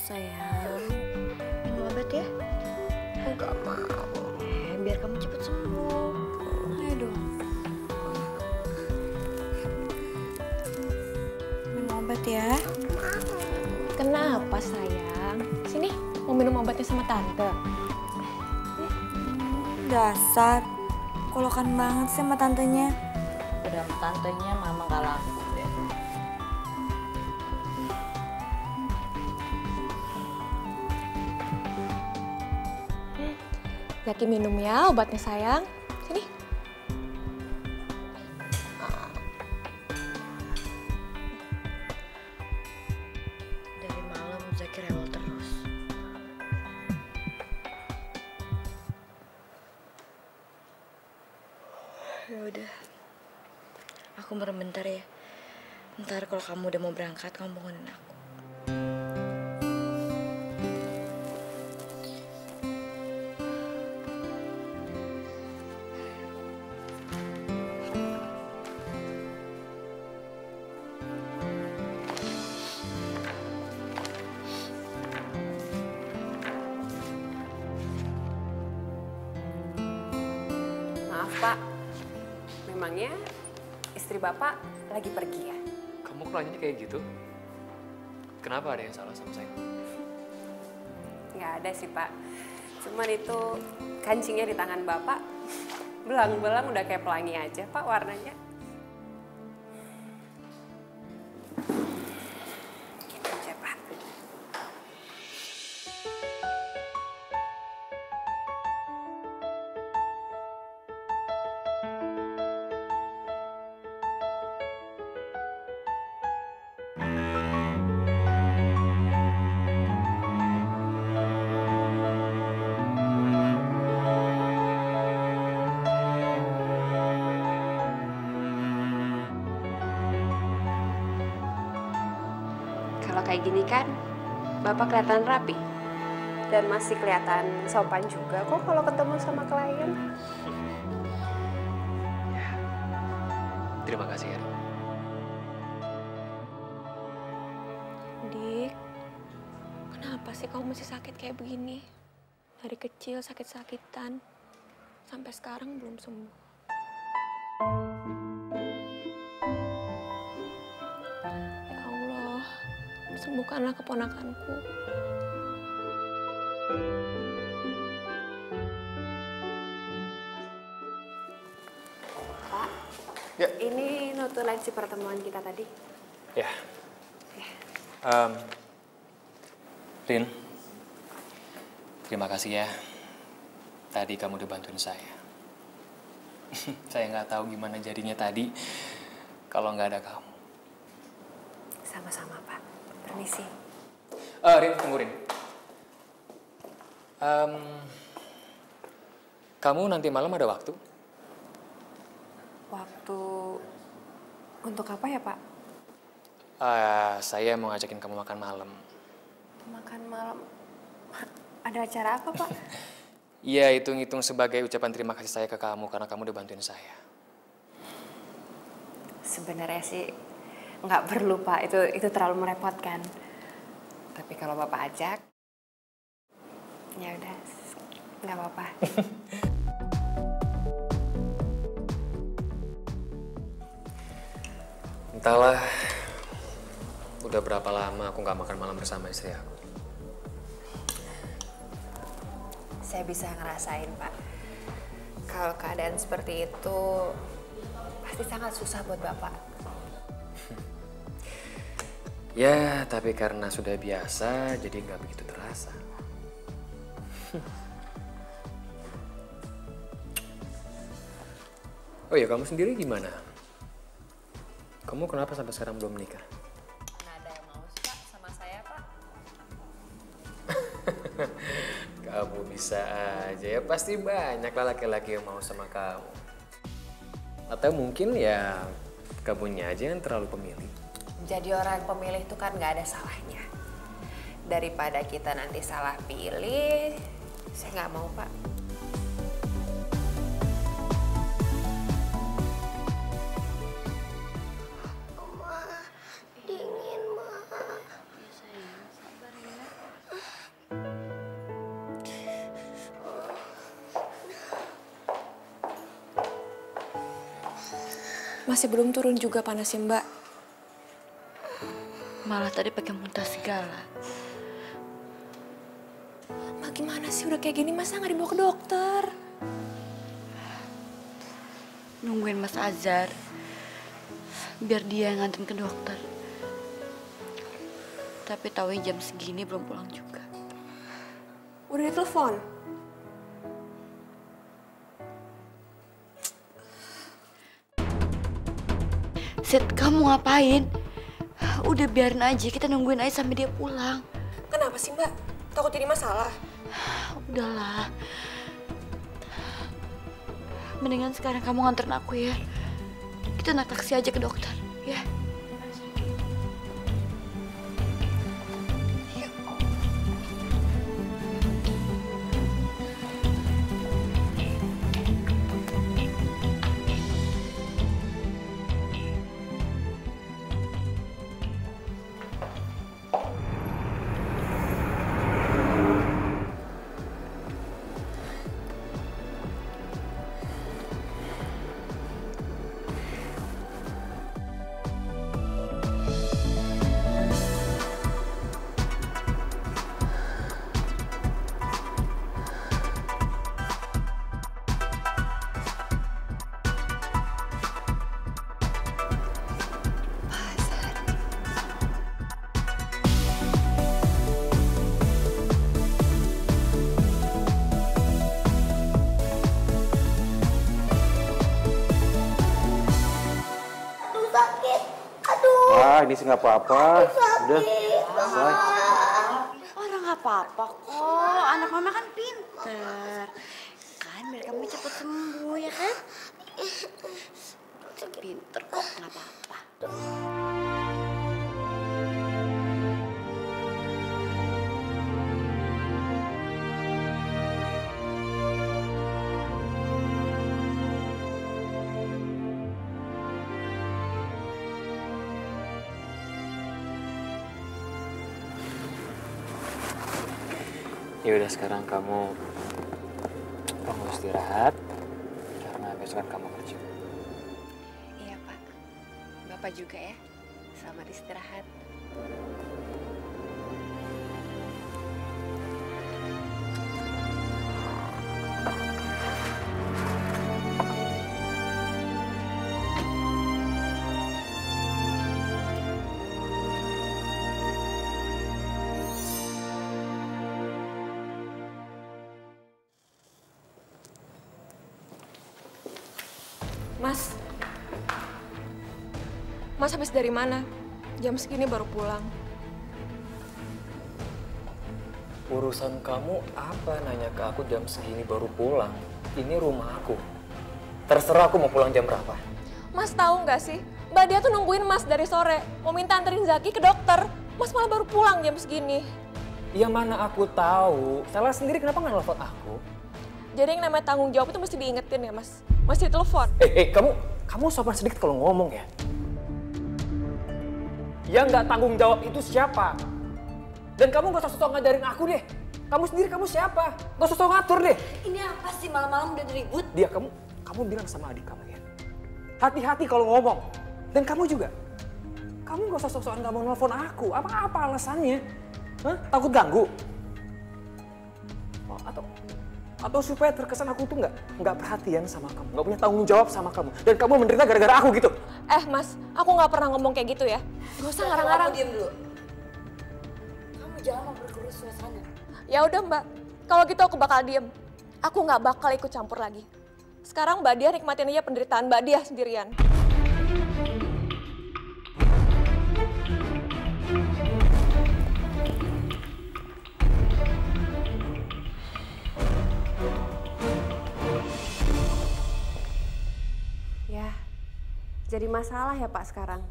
Sayang, minum obat ya? Enggak mau. Biar kamu cepet sembuh. Ayo dong. Minum obat ya. Kenapa sayang? Sini, mau minum obatnya sama tante. Dasar, kolokan banget sih sama tantenya. Udah sama tantenya mama gak laku deh. Zaki minum ya obatnya sayang. Sini. Dari malam Zaki rewel terus. Ya udah. Aku merem bentar ya. Ntar kalau kamu udah mau berangkat, kamu bangunin aku. Maaf Pak, memangnya istri Bapak lagi pergi ya? Kamu kok nanyanya kayak gitu? Kenapa ada yang salah sama saya? Nggak ada sih Pak, cuman itu kancingnya di tangan Bapak, belang-belang udah kayak pelangi aja Pak warnanya. Gitu aja Pak. Kalau kayak gini kan, Bapak kelihatan rapi. Dan masih kelihatan sopan juga kok kalau ketemu sama klien. Terima kasih ya. Dik, kenapa sih kamu masih sakit kayak begini? Dari kecil sakit-sakitan, sampai sekarang belum sembuh. Ya Allah, sembuhkanlah keponakanku. Pak, Ya. ini notulensi pertemuan kita tadi. Ya. Rin, terima kasih ya. Tadi kamu udah bantuin saya. Saya nggak tahu gimana jadinya tadi kalau nggak ada kamu. Sama-sama Pak, permisi. Rin, tunggu Rin. Kamu nanti malam ada waktu? Waktu untuk apa ya Pak? Saya mau ngajakin kamu makan malam. Makan malam. Ada acara apa Pak? Iya, hitung-hitung sebagai ucapan terima kasih saya ke kamu karena kamu udah bantuin saya. Sebenarnya sih nggak perlu Pak, itu terlalu merepotkan. Tapi kalau Bapak ajak, ya udah, nggak apa-apa. Entahlah, udah berapa lama aku nggak makan malam bersama istri aku. Saya bisa ngerasain Pak, kalau keadaan seperti itu pasti sangat susah buat Bapak. Ya, tapi karena sudah biasa, jadi nggak begitu terasa. Oh ya, kamu sendiri gimana? Kamu kenapa sampai sekarang belum menikah? Nggak ada yang mau sih Pak sama saya Pak. Kamu bisa aja ya, pasti banyak lah laki-laki yang mau sama kamu. Atau mungkin ya kamunya aja yang terlalu pemilih. Jadi orang pemilih itu kan nggak ada salahnya. Daripada kita nanti salah pilih, saya nggak mau Pak. Dingin, Ma. Ya sayang, sabar ya. Masih belum turun juga panasnya, Mbak. Malah tadi pakai muntah segala. Mbak gimana sih udah kayak gini masa nggak dibawa ke dokter? Nungguin Mas Azhar. Biar dia yang nganterin ke dokter. Tapi taunya jam segini belum pulang juga. Udah ditelepon? Sid, kamu ngapain? Udah biarin aja, kita nungguin aja sampai dia pulang. Kenapa sih, Mbak? Takut jadi masalah? Udahlah. Mendingan sekarang kamu nganterin aku ya. Kita naik taksi aja ke dokter, ya. Ini sih nggak apa-apa. Udah, selesai. Orang nggak apa-apa kok. Anak mama kan pinter. Kan biar kamu cepet sembuh ya kan? Pinter kok, nggak apa-apa. Ya udah sekarang kamu istirahat karena besok kan kamu kerja. Iya, Pak. Bapak juga ya. Selamat istirahat. Mas habis dari mana? Jam segini baru pulang. Urusan kamu apa nanya ke aku jam segini baru pulang? Ini rumah aku. Terserah aku mau pulang jam berapa. Mas tahu nggak sih? Mbak dia tuh nungguin Mas dari sore. Mau minta anterin Zaki ke dokter. Mas malah baru pulang jam segini. Ya mana aku tahu. Salah sendiri kenapa nggak nelfon aku? Jadi yang namanya tanggung jawab itu mesti diingetin ya, Mas. Mesti ditelepon. Kamu sopan sedikit kalau ngomong ya. Yang nggak tanggung jawab itu siapa? Dan kamu gak usah sok ngajarin aku deh. Kamu sendiri kamu siapa? Gak usah sok ngatur deh. Ini apa sih malam-malam udah ribut? Dia kamu bilang sama adik kamu ya. Hati-hati kalau ngomong. Dan kamu juga. Kamu gak usah sok-sokan gak mau nelfon aku. Apa alasannya? Hah? Takut ganggu? Oh, atau supaya terkesan aku tuh nggak perhatian sama kamu, nggak punya tanggung jawab sama kamu, dan kamu menderita gara-gara aku gitu. Mas, aku nggak pernah ngomong kayak gitu ya. Gak usah ngarang-ngarang. Kamu diam dulu. Kamu jangan memperkeruh suasana. Ya udah Mbak, kalau gitu aku bakal diem. Aku nggak bakal ikut campur lagi. Sekarang Mbak Dia nikmatin aja penderitaan Mbak Dia sendirian. Ya, jadi masalah ya Pak sekarang.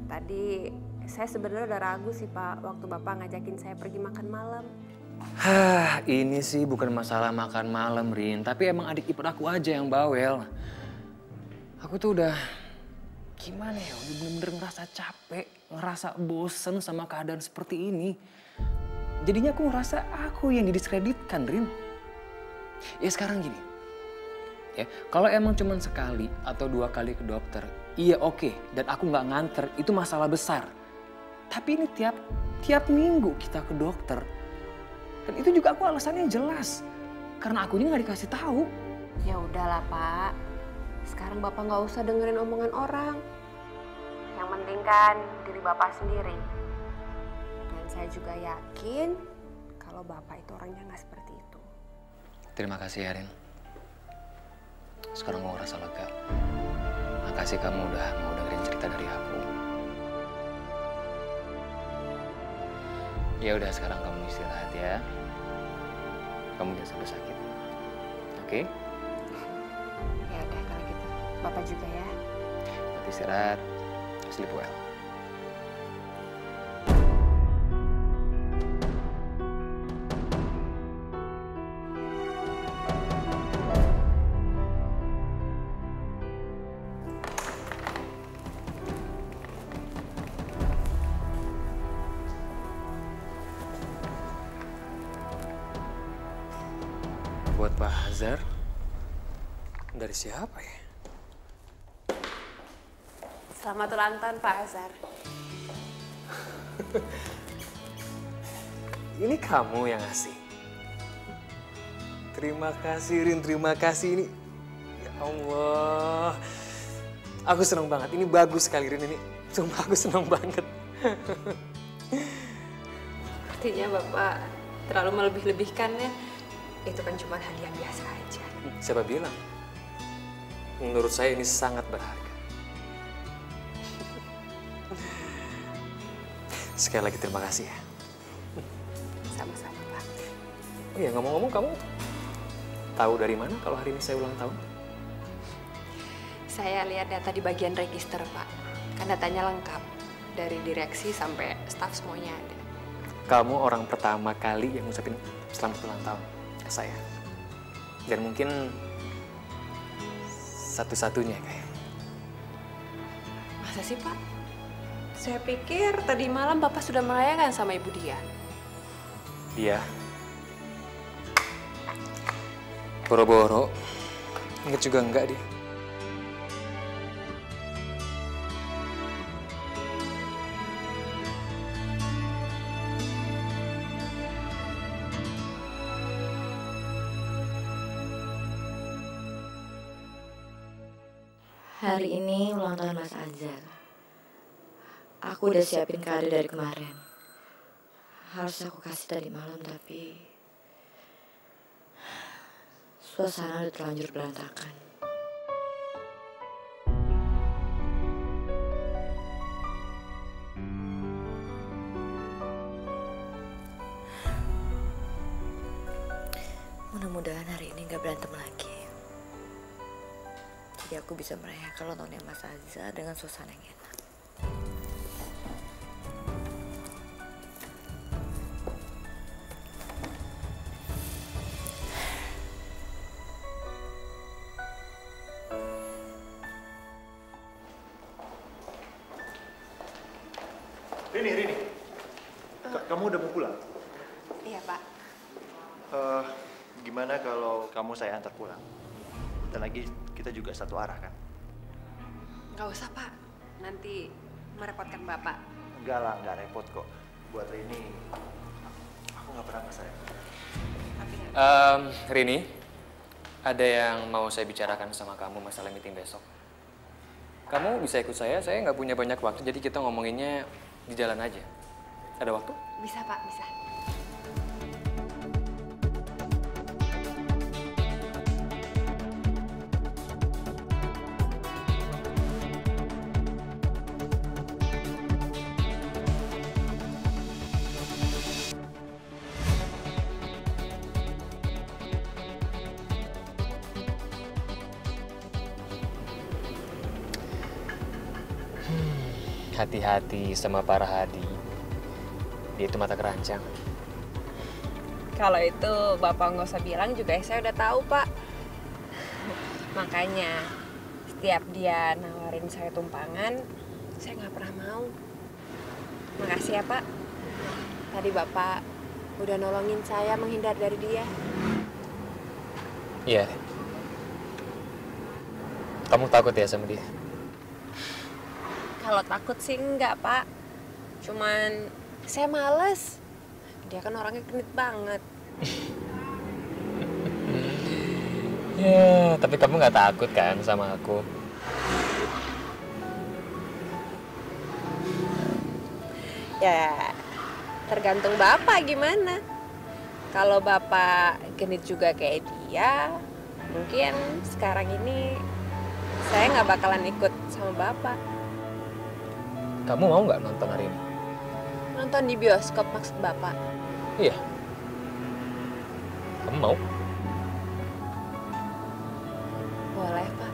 Tadi saya sebenarnya udah ragu sih Pak waktu Bapak ngajakin saya pergi makan malam. Ini sih bukan masalah makan malam, Rin. Tapi emang adik ipar aku aja yang bawel. Aku tuh udah gimana ya, udah bener-bener ngerasa capek, ngerasa bosen sama keadaan seperti ini. Jadinya aku ngerasa aku yang didiskreditkan, Rin. Ya sekarang gini, Ya, kalau emang cuma sekali atau 2 kali ke dokter, iya oke. Dan aku nggak nganter, itu masalah besar. Tapi ini tiap minggu kita ke dokter. Dan itu juga aku alasannya jelas. Karena aku ini nggak dikasih tahu. Ya udahlah Pak, sekarang Bapak nggak usah dengerin omongan orang. Yang penting kan diri Bapak sendiri. Dan saya juga yakin kalau Bapak itu orangnya nggak seperti itu. Terima kasih ya, Rin. Sekarang gue ngerasa lega. Makasih kamu udah mau dengerin cerita dari aku. Ya udah, sekarang kamu istirahat ya. Kamu jangan sampai sakit. Oke? Ya udah kalau gitu, Bapak juga ya. Nanti istirahat. Sleep well. Buat Pak Hazar, dari siapa ya? Selamat ulang tahun Pak Azhar. Ini kamu yang ngasih. Terima kasih Rin, terima kasih ini. Ya Allah, aku senang banget. Ini bagus sekali Rin ini. Sumpah aku senang banget. Artinya Bapak terlalu melebih-lebihkannya. Itu kan cuma hadiah biasa aja. Siapa bilang? Menurut saya ini sangat berharga. Sekali lagi terima kasih ya. Sama-sama Pak. Oh iya, ngomong-ngomong kamu tahu dari mana kalau hari ini saya ulang tahun? Saya lihat data di bagian register Pak. Kan datanya lengkap. Dari direksi sampai staf semuanya ada. Kamu orang pertama kali yang ngucapin selamat ulang tahun ke saya. Dan mungkin satu-satunya kayak. Masa sih Pak? Saya pikir tadi malam Bapak sudah merayakan sama Ibu Dia. Iya. Boro-boro. Ingat juga enggak dia. Hari ini ulang tahun Mas Azhar. Aku udah siapin kado dari kemarin. Harus aku kasih tadi malam, tapi suasana udah terlanjur berantakan. Mudah-mudahan hari ini gak berantem lagi. Jadi aku bisa merayakan ulang tahunnya Mas Azhar dengan suasana yang enak. Rini. Kamu udah mau pulang? Iya Pak. Gimana kalau kamu saya antar pulang? Dan lagi kita juga satu arah kan? Nggak usah Pak. Nanti merepotkan Bapak. Enggak lah, nggak repot kok. Buat Rini, aku nggak pernah masalah. Rini, ada yang mau saya bicarakan sama kamu masalah meeting besok. Kamu bisa ikut saya nggak punya banyak waktu, jadi kita ngomonginnya di jalan aja. Ada waktu? Bisa Pak, bisa. Hati-hati sama para Hadi. Dia itu mata keranjang. Kalau itu Bapak nggak usah bilang juga saya udah tahu Pak. Makanya setiap dia nawarin saya tumpangan, saya nggak pernah mau. Makasih ya Pak. Tadi Bapak udah nolongin saya menghindar dari dia. Iya. Kamu takut ya sama dia? Kalau takut sih enggak, Pak. Cuman saya males. Dia kan orangnya genit banget. Ya, tapi kamu nggak takut kan sama aku? Ya, tergantung Bapak gimana. Kalau Bapak genit juga kayak dia, mungkin sekarang ini saya nggak bakalan ikut sama Bapak. Kamu mau nggak nonton hari ini? Nonton di bioskop maksud Bapak? Iya. Kamu mau? Boleh, Pak.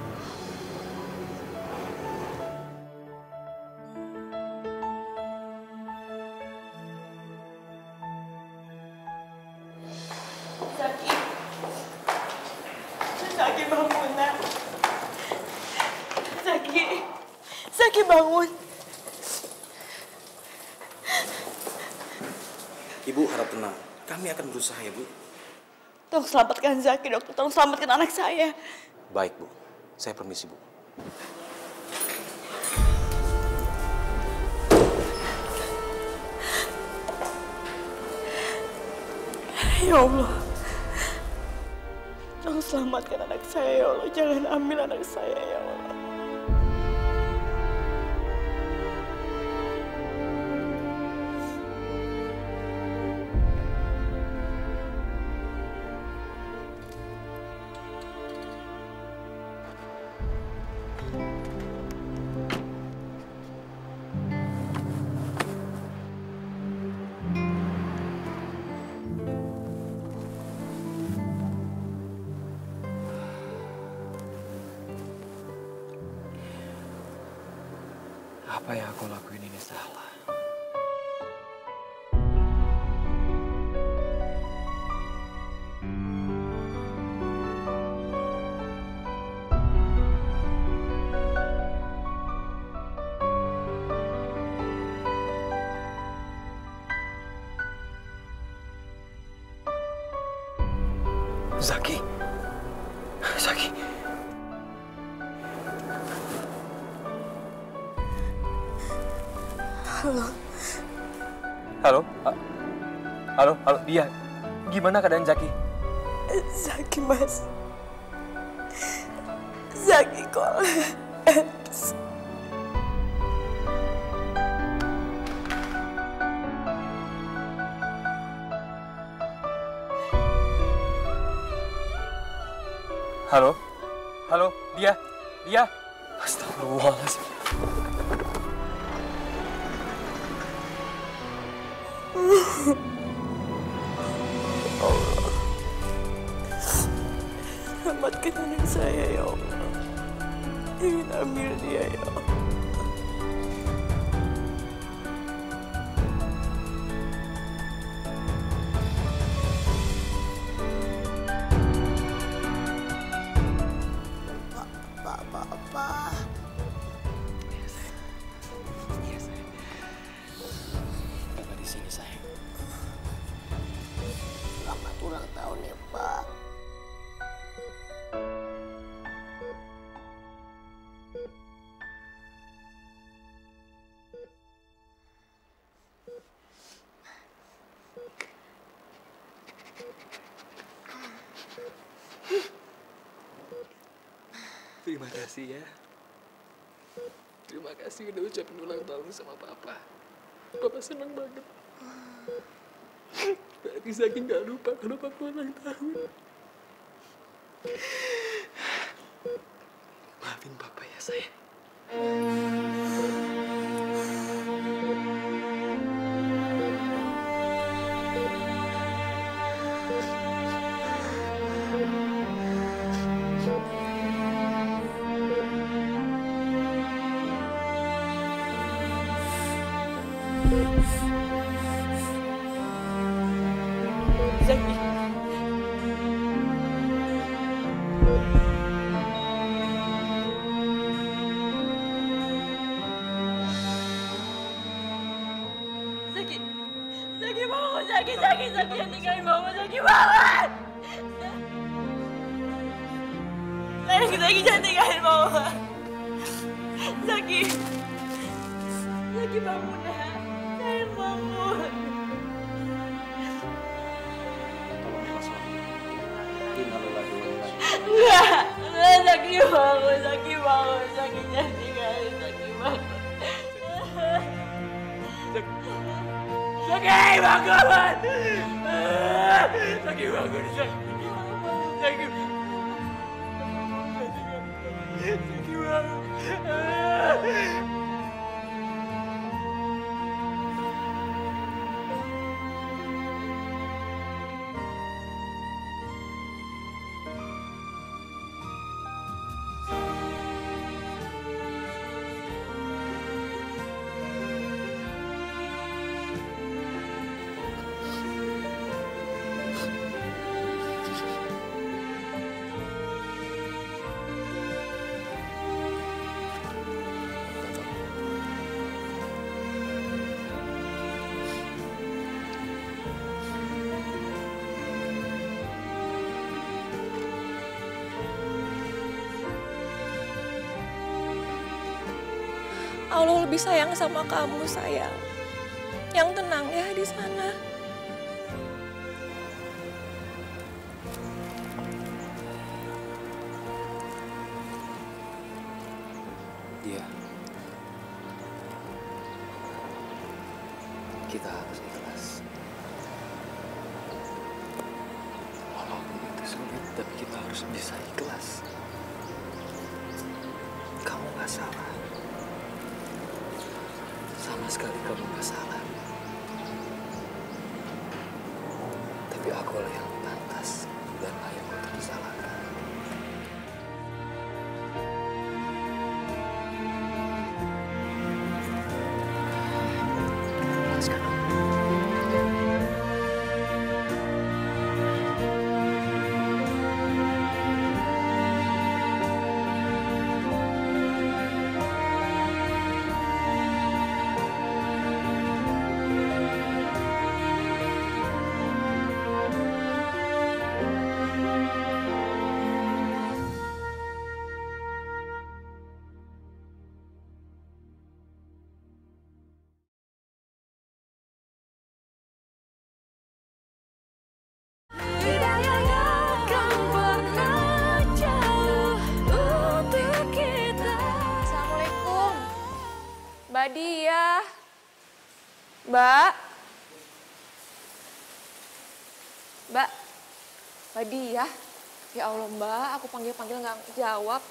Zaki bangun, nak. Zaki bangun. Ibu harap tenang. Kami akan berusaha ya, Bu. Tolong selamatkan Zaki, dokter. Tolong selamatkan anak saya. Baik, Bu. Saya permisi, Bu. Ya Allah. Tolong selamatkan anak saya, ya Allah. Jangan ambil anak saya, ya Allah. Apa yang aku lakuin ini salah? Zaki. Zaki. Halo. Halo? Halo, dia. Gimana keadaan Zaki? Zaki, Mas. Zaki kolaps. Halo, dia. Astagfirullahaladzim. Allah. Selamatkan anak saya, ya Allah. Jangan ambil dia, ya Allah. Bapak di sini, sayang. Selamat ulang tahun ya, Pak. Terima kasih ya. Terima kasih udah ucapin ulang tahun sama Papa. Papa senang banget. Berarti Zaki nggak lupa kalau Papa ulang tahun. Maafin Papa ya, sayang. Zaki. Zaki bangun, Zaki yang tinggalin mama, Zaki bangun! Zaki jangan tinggalin mama. Zaki bangun ya. Sayang bangun. Tolong lepas lagi. Innalillahi wa inna ilaihi. Enggak, Zaki bangun, Zaki jangan tinggalin, Zaki bangun. Zaki bangun! Zaki bangun, Zaki bangun. Allah lebih sayang sama kamu, sayang. Yang tenang ya di sana. Iya. Kita harus ikhlas. Walaupun itu sulit, tapi kita harus bisa ikhlas. Kamu gak salah. Sama sekali kamu gak salah. Tapi aku lah yang pantas dan layak untuk disalahkan. Sekarang. Assalamualaikum. Mbak Dia. Mbak. Mbak. Mbak Dia. Ya Allah Mbak, aku panggil-panggil nggak jawab.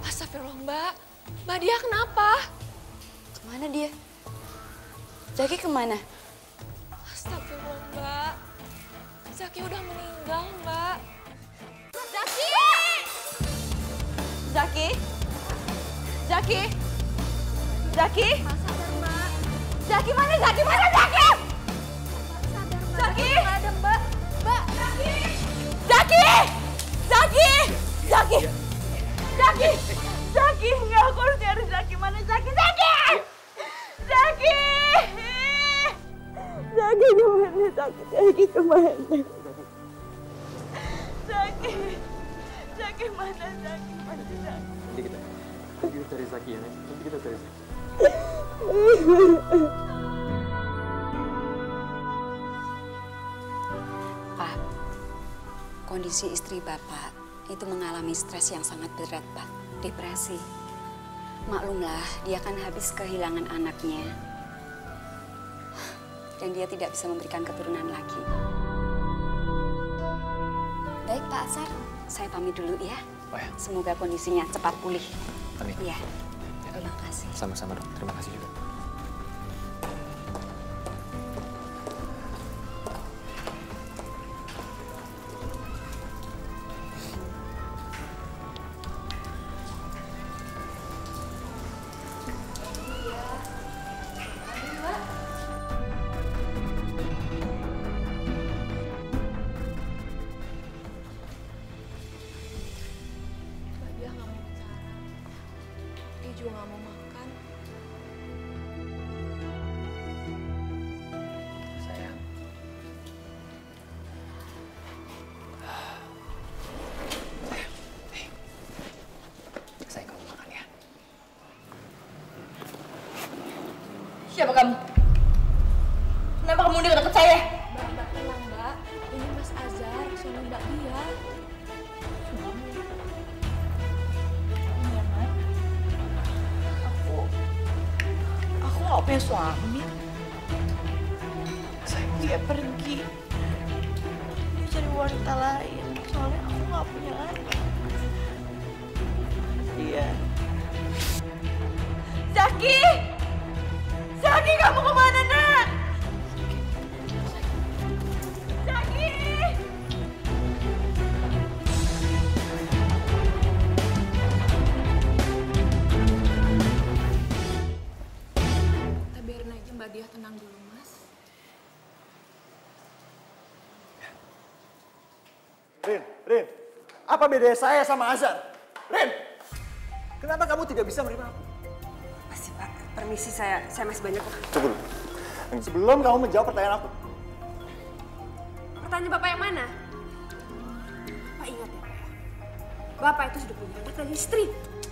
Astagfirullah Mbak. Mbak Dia kenapa? Kemana dia? Zaki kemana? Astagfirullah Mbak. Zaki udah meninggal Mbak. Zaki! Zaki? Zaki? Zaki? Zaki mana? Zaki mana? Zaki! Zaki! Ada Mbak. Mbak. Zaki! Zaki! Zaki! Zaki! Zaki! Enggak, aku harus cari Zaki. Mana Zaki? Zaki! Zaki! Zaki kemana? Zaki kemana? Zaki! Zaki mana? Zaki mana? Zaki? Nanti kita cari Zaki ya, nanti kita cari Zaki. Pak, kondisi istri Bapak itu mengalami stres yang sangat berat, Pak. Depresi. Maklumlah, dia kan habis kehilangan anaknya. Dan dia tidak bisa memberikan keturunan lagi. Baik, Pak Asar. Saya pamit dulu ya. Oh ya. Semoga kondisinya cepat pulih. Amin. Iya. Terima kasih. Sama-sama dok, terima kasih juga. Mbak Dia nggak mau bicara. Dia juga nggak mau makan. Sayang, Siapa kamu? Kenapa kamu deket-deket saya? Mbak, tenang Mbak. Ini Mas Azhar, suami Mbak Dia. Iya, Mat. Aku gak punya suami. Dia pergi. Dia cari wanita lain. Soalnya aku gak punya anak. Dia. Zaki! Zaki, kamu kemana, nak? Zaki! Kita biarin aja Mbak Dia tenang dulu, Mas. Rin, apa bedanya saya sama Azhar? Rin, kenapa kamu tidak bisa menerima aku? Masih Pak, permisi saya masih banyak kok. Tunggu dulu. Sebelum kamu menjawab pertanyaan aku. Pertanyaan Bapak yang mana? Bapak ingat ya, Pak? Bapak itu sudah punya anak dan istri.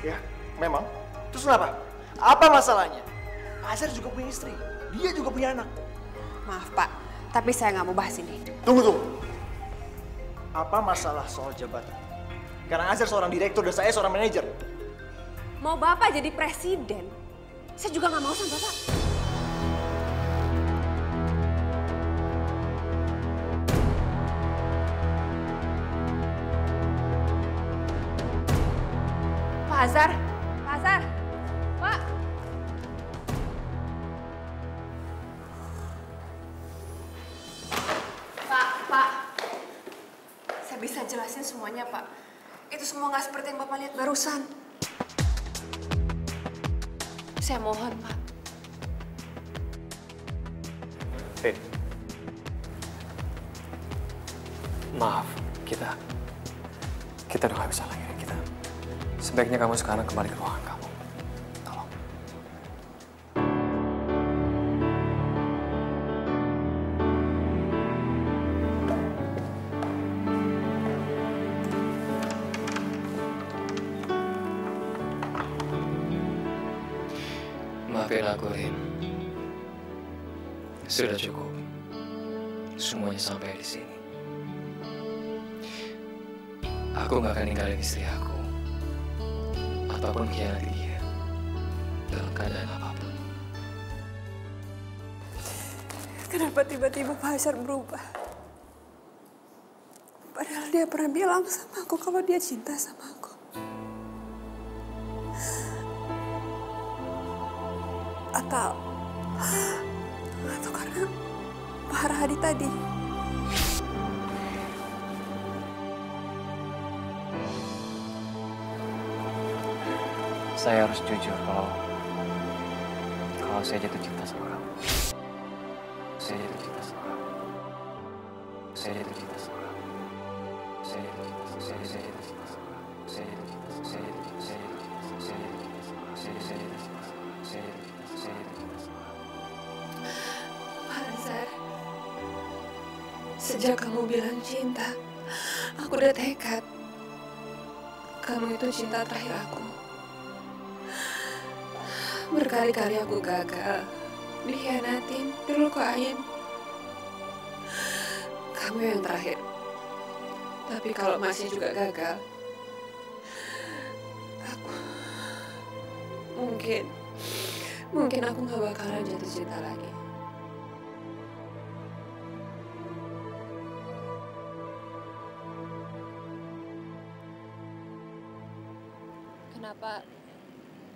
Ya, memang. Terus kenapa? Apa masalahnya? Azhar juga punya istri. Dia juga punya anak. Maaf Pak, tapi saya nggak mau bahas ini. Tunggu. Apa masalah soal jabatan? Karena Azhar seorang direktur dan saya seorang manajer. Mau Bapak jadi presiden, saya juga nggak mau sama Bapak. Pak Azhar, Pak. Pak. Saya bisa jelasin semuanya, Pak. Itu semua nggak seperti yang Bapak lihat barusan. Saya mohon, Pak. Rin. Maaf, kita udah gak bisa lagi, Rin. Sebaiknya kamu sekarang kembali ke ruangan kamu. Tolong. Maafin aku, Rin. Sudah cukup. Semuanya sampai di sini. Aku gak akan ninggalin istri aku. Ataupun mengkhianati dia. Dalam keadaan apapun. Kenapa tiba-tiba Pak Azhar berubah? Padahal dia pernah bilang sama aku kalau dia cinta sama aku. Atau karena Pak Harhadi tadi. Saya harus jujur kalau saya jatuh cinta sama kamu. Saya jatuh cinta sama kamu. Saya jatuh cinta sama kamu. Saya jatuh cinta sama kamu. Saya jatuh cinta sama kamu. Saya jatuh cinta sama kamu. Saya jatuh cinta sama kamu. Saya jatuh cinta sama kamu. Saya jatuh cinta sama kamu. Saya jatuh cinta sama kamu. Pak Azhar, sejak kamu bilang cinta, aku udah tekad. Kamu itu cinta terakhir aku. Berkali-kali aku gagal, dikhianatin, dilukain. Kamu yang terakhir. Tapi kalau masih juga gagal, aku mungkin aku gak bakalan jatuh cinta lagi.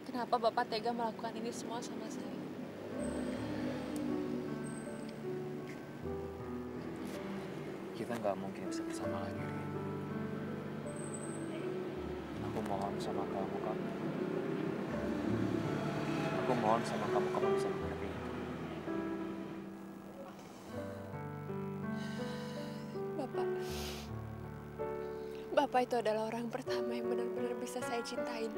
Kenapa Bapak tega melakukan ini semua sama saya? Kita nggak mungkin bisa bersama lagi, Rin. Aku mohon sama kamu. Aku mohon sama kamu bisa menghadapi itu. Bapak itu adalah orang pertama yang benar-benar bisa saya cintain.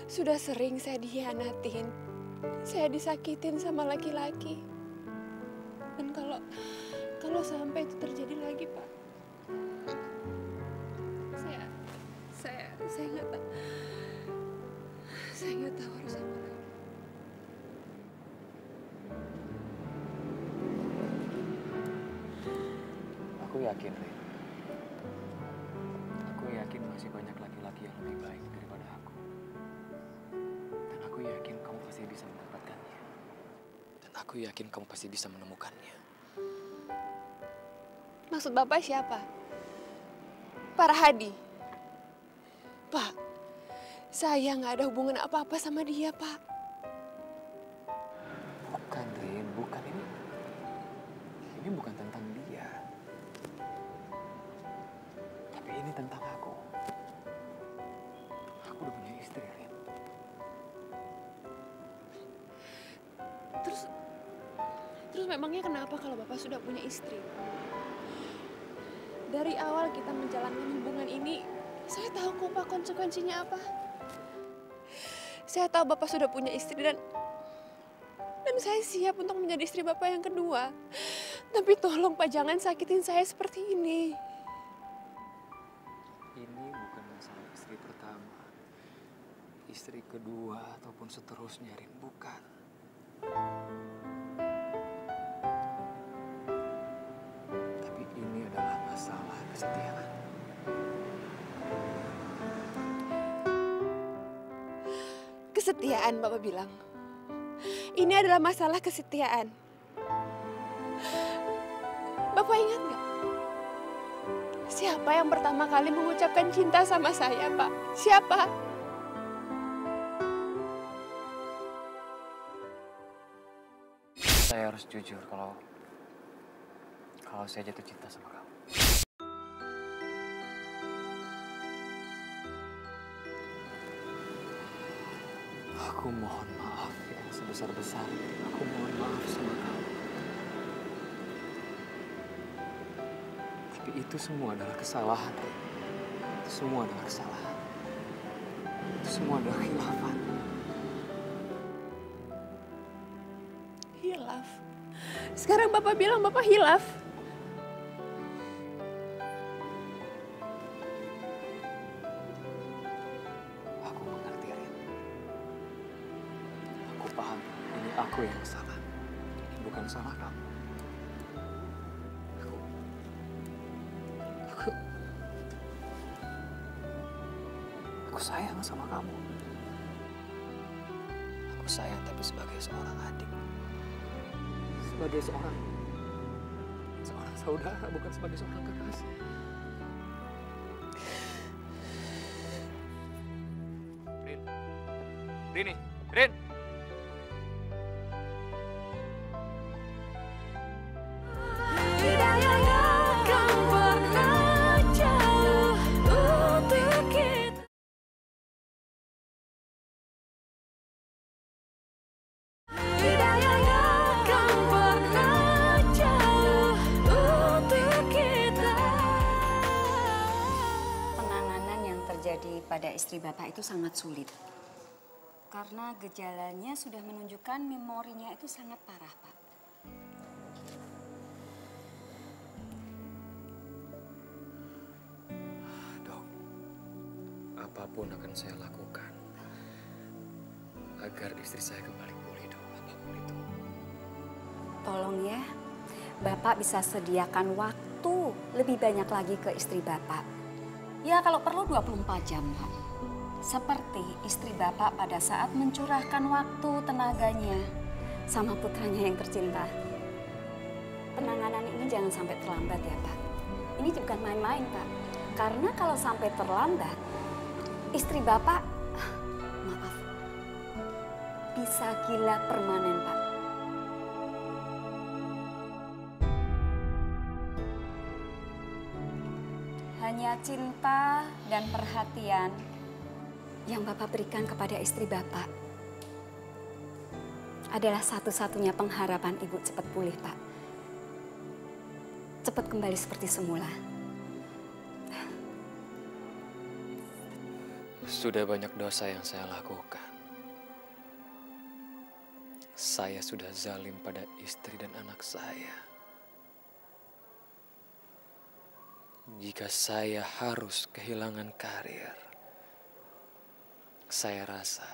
Sudah sering saya dikhianatin, saya disakitin sama laki-laki. Dan kalau sampai itu terjadi lagi, Pak, saya nggak tahu harus apa lagi. yakin, Rin. Aku yakin masih banyak laki-laki yang lebih baik daripada aku. Dan aku yakin kamu pasti bisa mendapatkannya. Dan aku yakin kamu pasti bisa menemukannya. Maksud Bapak siapa? Pak Rahadi? Pak, saya nggak ada hubungan apa-apa sama dia, Pak. Bukan, Rin. Bukan. Ini bukan tentang dia. Tapi ini tentang aku. Aku udah punya istri, Rin. Terus memangnya kenapa kalau Bapak sudah punya istri? Dari awal kita menjalankan hubungan ini, saya tahu kok Pak konsekuensinya apa. Saya tahu Bapak sudah punya istri dan saya siap untuk menjadi istri Bapak yang kedua. Tapi tolong Pak, jangan sakitin saya seperti ini. Ini bukan masalah istri pertama, istri kedua, ataupun seterusnya, Rin. Bukan. Tapi ini adalah masalah kesetiaan. Kesetiaan, Bapak bilang. Ini adalah masalah kesetiaan. Bapak ingat nggak? Siapa yang pertama kali mengucapkan cinta sama saya, Pak? Siapa? Saya harus jujur kalau saya jatuh cinta sama kamu. Aku mohon maaf yang sebesar-besarnya. Aku mohon maaf sama kamu. Tapi itu semua adalah kesalahan. Itu semua adalah kesalahan. Itu semua adalah khilafan. Hilaf. Sekarang Bapak bilang Bapak hilaf. Aku mengerti, Rin. Aku paham. Ini aku yang salah. Ini bukan salah kamu. Aku sayang sama kamu. Aku sayang tapi sebagai seorang adik. Sebagai seorang saudara, bukan sebagai seorang kekasih. Rin. Penanganan yang terjadi pada istri Bapak itu sangat sulit. Karena gejalanya sudah menunjukkan memorinya itu sangat parah, Pak. Dok, apapun akan saya lakukan agar istri saya kembali pulih, Dok. Apapun itu. Tolong ya, Bapak bisa sediakan waktu lebih banyak lagi ke istri Bapak. Ya kalau perlu 24 jam, Pak. Seperti istri Bapak pada saat mencurahkan waktu tenaganya sama putranya yang tercinta. Penanganan ini jangan sampai terlambat ya, Pak. Ini bukan main-main, Pak. Karena kalau sampai terlambat, istri Bapak, maaf, bisa gila permanen, Pak. Hanya cinta dan perhatian yang Bapak berikan kepada istri Bapak adalah satu-satunya pengharapan Ibu cepat pulih, Pak. Cepat kembali seperti semula. Sudah banyak dosa yang saya lakukan. Saya sudah zalim pada istri dan anak saya. Jika saya harus kehilangan karir, saya rasa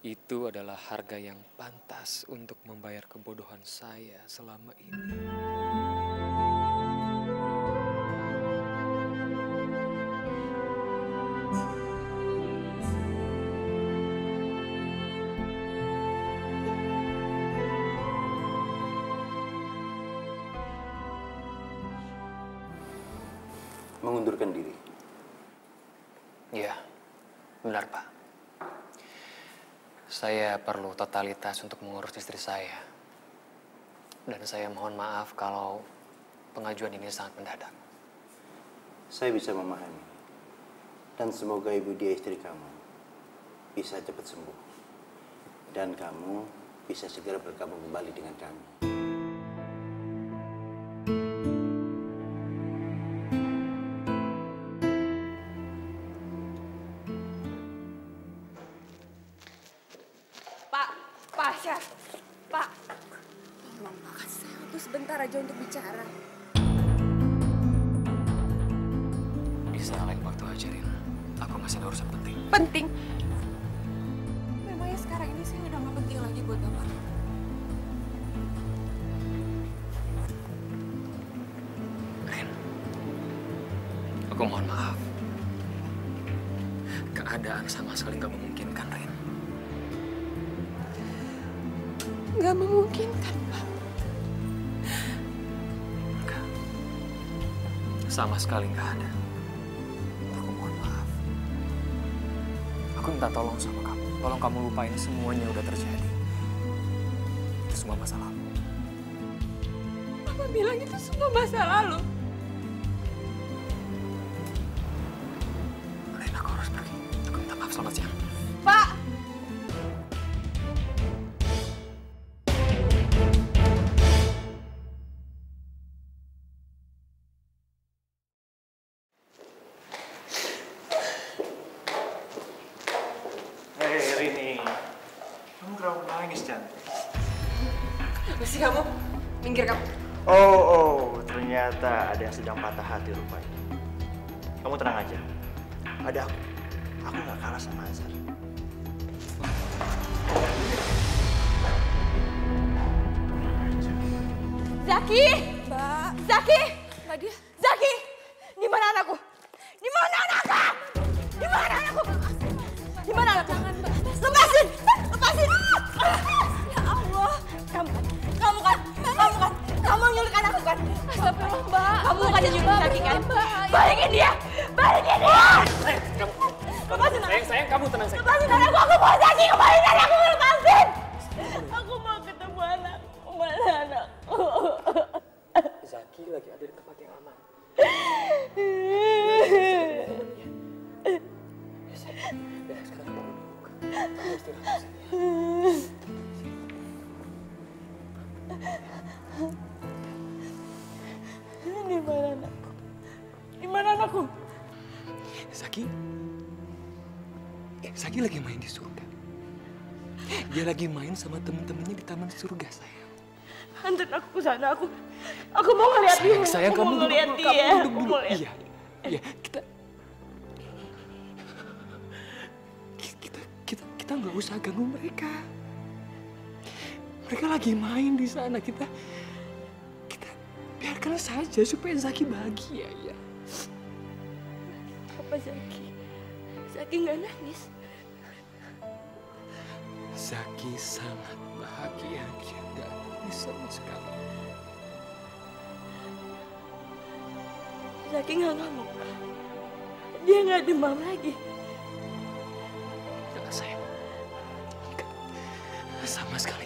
itu adalah harga yang pantas untuk membayar kebodohan saya selama ini. mengundurkan diri. Iya, benar Pak. Saya perlu totalitas untuk mengurus istri saya. Dan saya mohon maaf kalau pengajuan ini sangat mendadak. Saya bisa memahami. Dan semoga ibu dia istri kamu bisa cepat sembuh. Dan kamu bisa segera bergabung kembali dengan kami. Pak Syah, Pak. Tolong Pak, kasih saya waktu sebentar aja untuk bicara. Bisa lain waktu aja, Rin. Aku masih ada urusan penting. Penting? Memangnya sekarang ini saya udah gak penting lagi buat Bapak? Rin, aku mohon maaf. Keadaan sama sekali nggak memungkinkan, Rin. Gak memungkinkan, Pak. Enggak. Sama sekali nggak ada. Aku mohon maaf. Aku minta tolong sama kamu. Tolong kamu lupain semuanya udah terjadi. Itu semua masa lalu. Bapak bilang itu semua masa lalu. Rin, aku harus pergi. Aku minta maaf, selamat siang. Pak! Hei Rini, kamu kenapa nangis cantik? Apa sih kamu? Minggir kamu. Oh, ternyata ada yang sedang patah hati rupanya. Kamu tenang aja, ada aku. Aku nggak kalah sama Azhar. Zaki! Mbak! Zaki! Mbak dia. Zaki! Di mana anakku? Di mana anakku? Di mana anakku? Di mana anakku? Lepasin! Lepasin! Ya Allah! Kamu nyulik anakku kan? Astagfirullah, Mbak. Kamu bukan yang nyulik Zaki kan? Balikin dia! Balikin dia! Lepasin anakku! Sayang, kamu tenang, sayang. Lepasin anakku! Aku mau Zaki! Kembaliin anakku! Lepasin! Aku mau ketemu anakku. Mana anakku? Zaki lagi ada di tempat yang aman. Ya, sekarang kamu duduk. Kamu istirahat sini. Di mana anakku? Di mana anakku? Zaki lagi main di surga. Dia lagi main sama temen-temennya di taman surga, sayang. Antar aku ke sana. Aku mau ngeliat dia. Sayang, Aku kamu mau ngeliat duduk dia. dulu. Aku mau lihat. Iya, kita nggak usah ganggu mereka. Mereka lagi main di sana. Kita biarkan saja supaya Zaki bahagia, ya. Apa Zaki? Zaki nggak nangis. Zaki sangat bahagia. Dia nggak nangis sama sekali. Zaki nggak ngamuk. Dia nggak demam lagi. Nggak, sayang. Nggak. Sama sekali.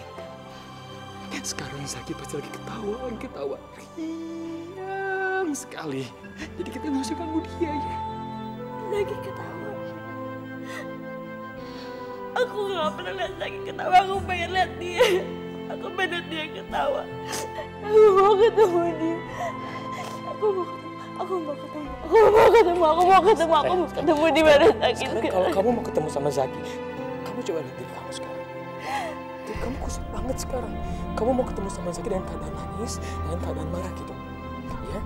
Sekarang Zaki pasti lagi ketawa riang sekali. Jadi kita nggak usah ganggu dia, ya. Zaki ketawa. Aku nggak pernah lihat Zaki ketawa. Aku pengen lihat dia. Aku pengen lihat dia ketawa. Aku mau ketemu dia. Aku mau ketemu di mana Zaki. Sekarang kalau kamu mau ketemu sama Zaki, kamu coba lihat diri kamu sekarang. Diri kamu kusut banget sekarang. Kamu mau ketemu sama Zaki dengan keadaan nangis, dengan keadaan marah gitu, ya?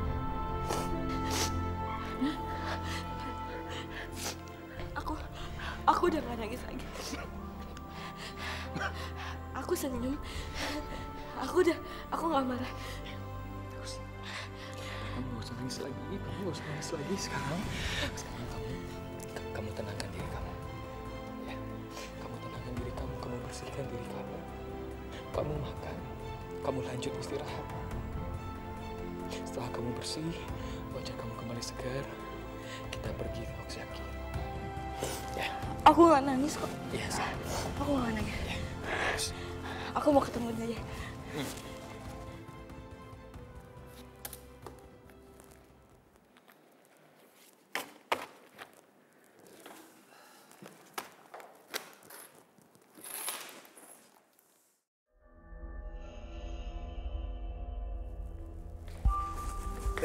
Aku udah gak nangis lagi. Aku senyum. Aku gak marah. Kamu gak usah nangis lagi. Sekarang kamu tenangkan diri kamu, ya. Kamu tenangkan diri kamu, kamu bersihkan diri kamu. Kamu makan, kamu lanjut istirahat. Setelah kamu bersih, wajah kamu kembali segar. Kita pergi ke Oksaki. Ya. Aku nggak nangis kok. Iya, sayang. Aku nggak nangis. Ya. Aku mau ketemu dia.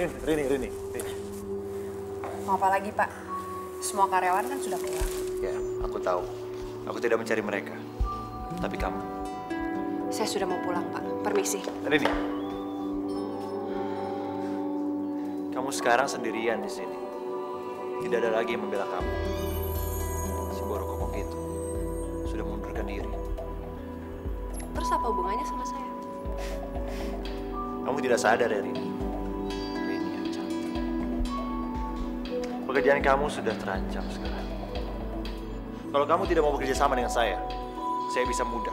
Rini. Mau apa lagi, Pak? Semua karyawan kan sudah pulang. Ya, aku tahu. Aku tidak mencari mereka. Tapi kamu. Saya sudah mau pulang, Pak. Permisi. Rini. Kamu sekarang sendirian di sini. Tidak ada lagi yang membela kamu. Si Boro Kokok itu sudah mengundurkan diri. Terus apa hubungannya sama saya? Kamu tidak sadar ya, Rini? Rini yang cantik. Pekerjaan kamu sudah terancam sekarang. Kalau kamu tidak mau bekerja sama dengan saya bisa mudah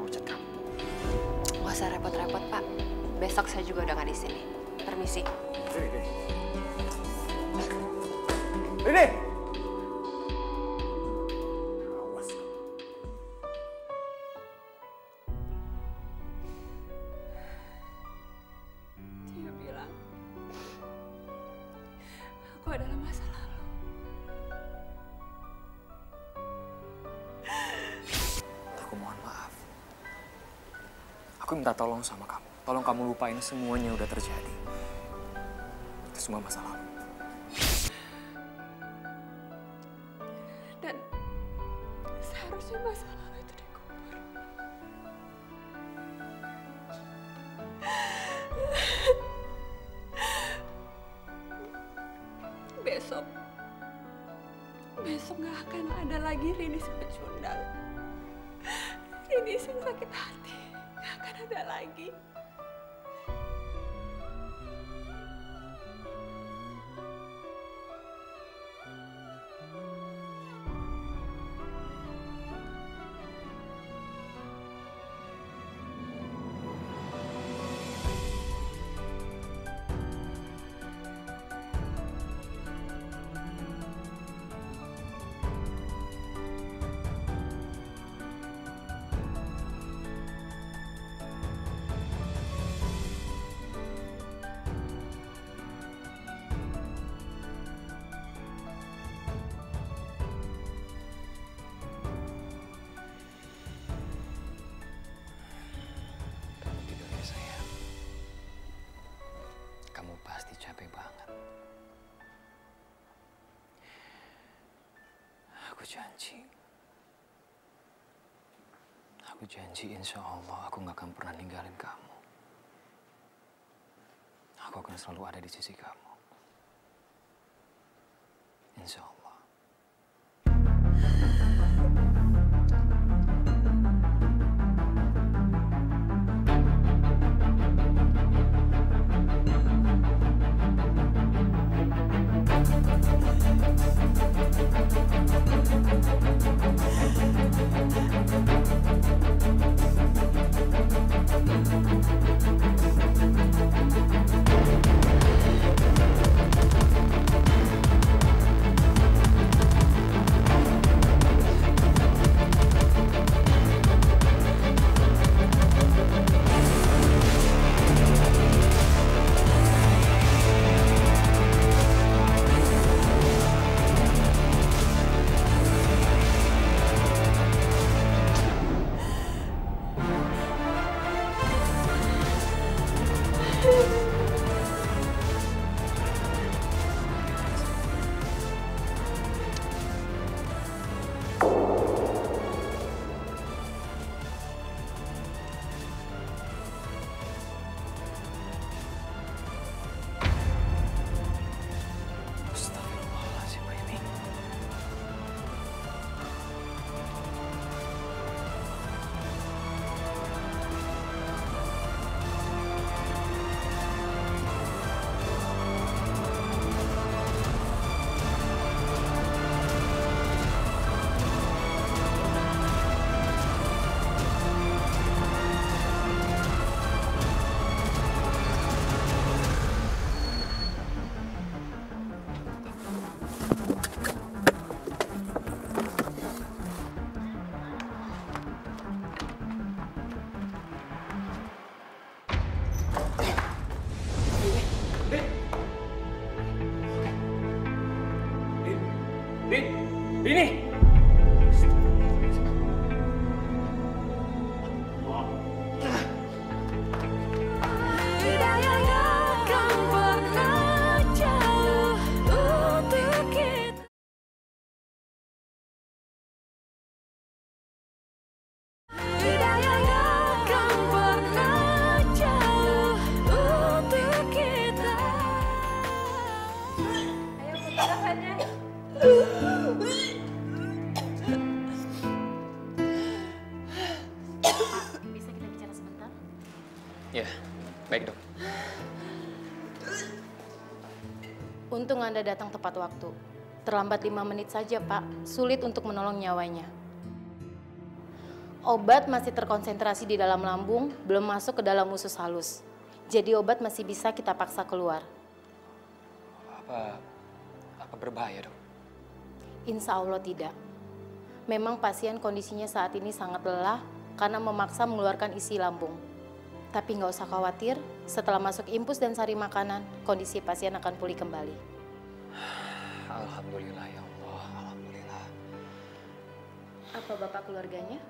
memecat kamu. Nggak usah repot-repot, Pak. Besok saya juga udah nggak di sini. Permisi. Rini! Dia bilang aku adalah masa lalu. Aku mohon maaf. Aku minta tolong sama kamu. Tolong kamu lupain semuanya yang udah terjadi. Itu semua masa lalu. Dan seharusnya masa lalu itu dikubur. Besok gak akan ada lagi Rini si pecundang. Rini si sakit hati. Gak akan ada lagi. capek banget. Aku janji insya Allah aku gak akan pernah ninggalin kamu. Aku akan selalu ada di sisi kamu. Insya Allah. Ini! Bisa kita bicara sebentar? Ya, baik dok. Untung Anda datang tepat waktu. Terlambat 5 menit saja, Pak. Sulit untuk menolong nyawanya. Obat masih terkonsentrasi di dalam lambung, belum masuk ke dalam usus halus. Jadi obat masih bisa kita paksa keluar. Apa berbahaya, dok? Insya Allah tidak. Memang pasien kondisinya saat ini sangat lelah karena memaksa mengeluarkan isi lambung. Tapi nggak usah khawatir, setelah masuk infus dan sari makanan, kondisi pasien akan pulih kembali. Alhamdulillah ya Allah, alhamdulillah. Apa Bapak keluarganya?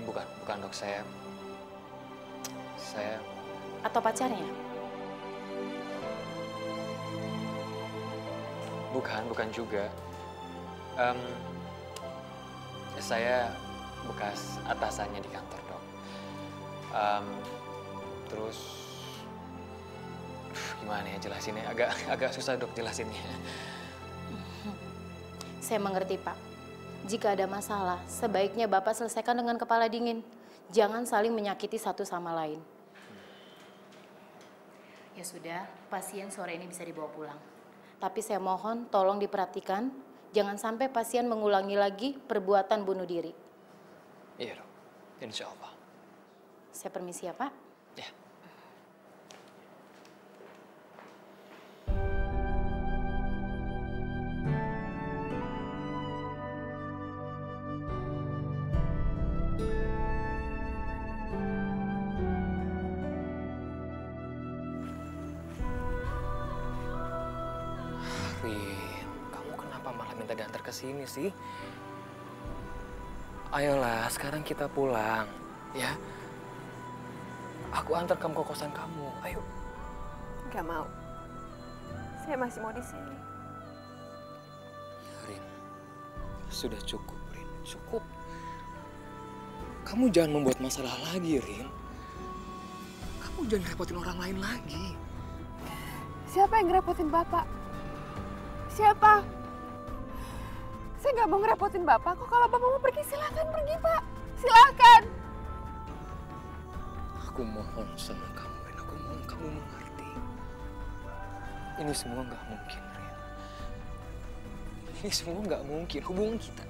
Bukan dok, saya... Atau pacarnya? Bukan juga. Saya bekas atasannya di kantor, dok. Terus gimana ya jelasinnya? Agak susah, dok, jelasinnya. Saya mengerti, Pak. Jika ada masalah, sebaiknya Bapak selesaikan dengan kepala dingin. Jangan saling menyakiti satu sama lain. Ya sudah, pasien sore ini bisa dibawa pulang. Tapi saya mohon tolong diperhatikan, jangan sampai pasien mengulangi lagi perbuatan bunuh diri. Iya, dok. Insya Allah. Saya permisi ya, Pak. Ya. Rin, kamu kenapa malah minta diantar ke sini sih? Ayolah, sekarang kita pulang, ya. Aku antar kamu ke kosan kamu, ayo. Gak mau. Saya masih mau di sini. Rin, sudah cukup, Rin, cukup. Kamu jangan membuat masalah lagi, Rin. Kamu jangan repotin orang lain lagi. Siapa yang ngerepotin Bapak? Siapa? Saya nggak mau ngerepotin Bapak kok. Kalau Bapak mau pergi, silakan pergi, Pak. Silakan. Aku mohon sama kamu, Rin. Aku mohon kamu mengerti. Ini semua nggak mungkin, Rin. Ini semua nggak mungkin. Hubungan kita.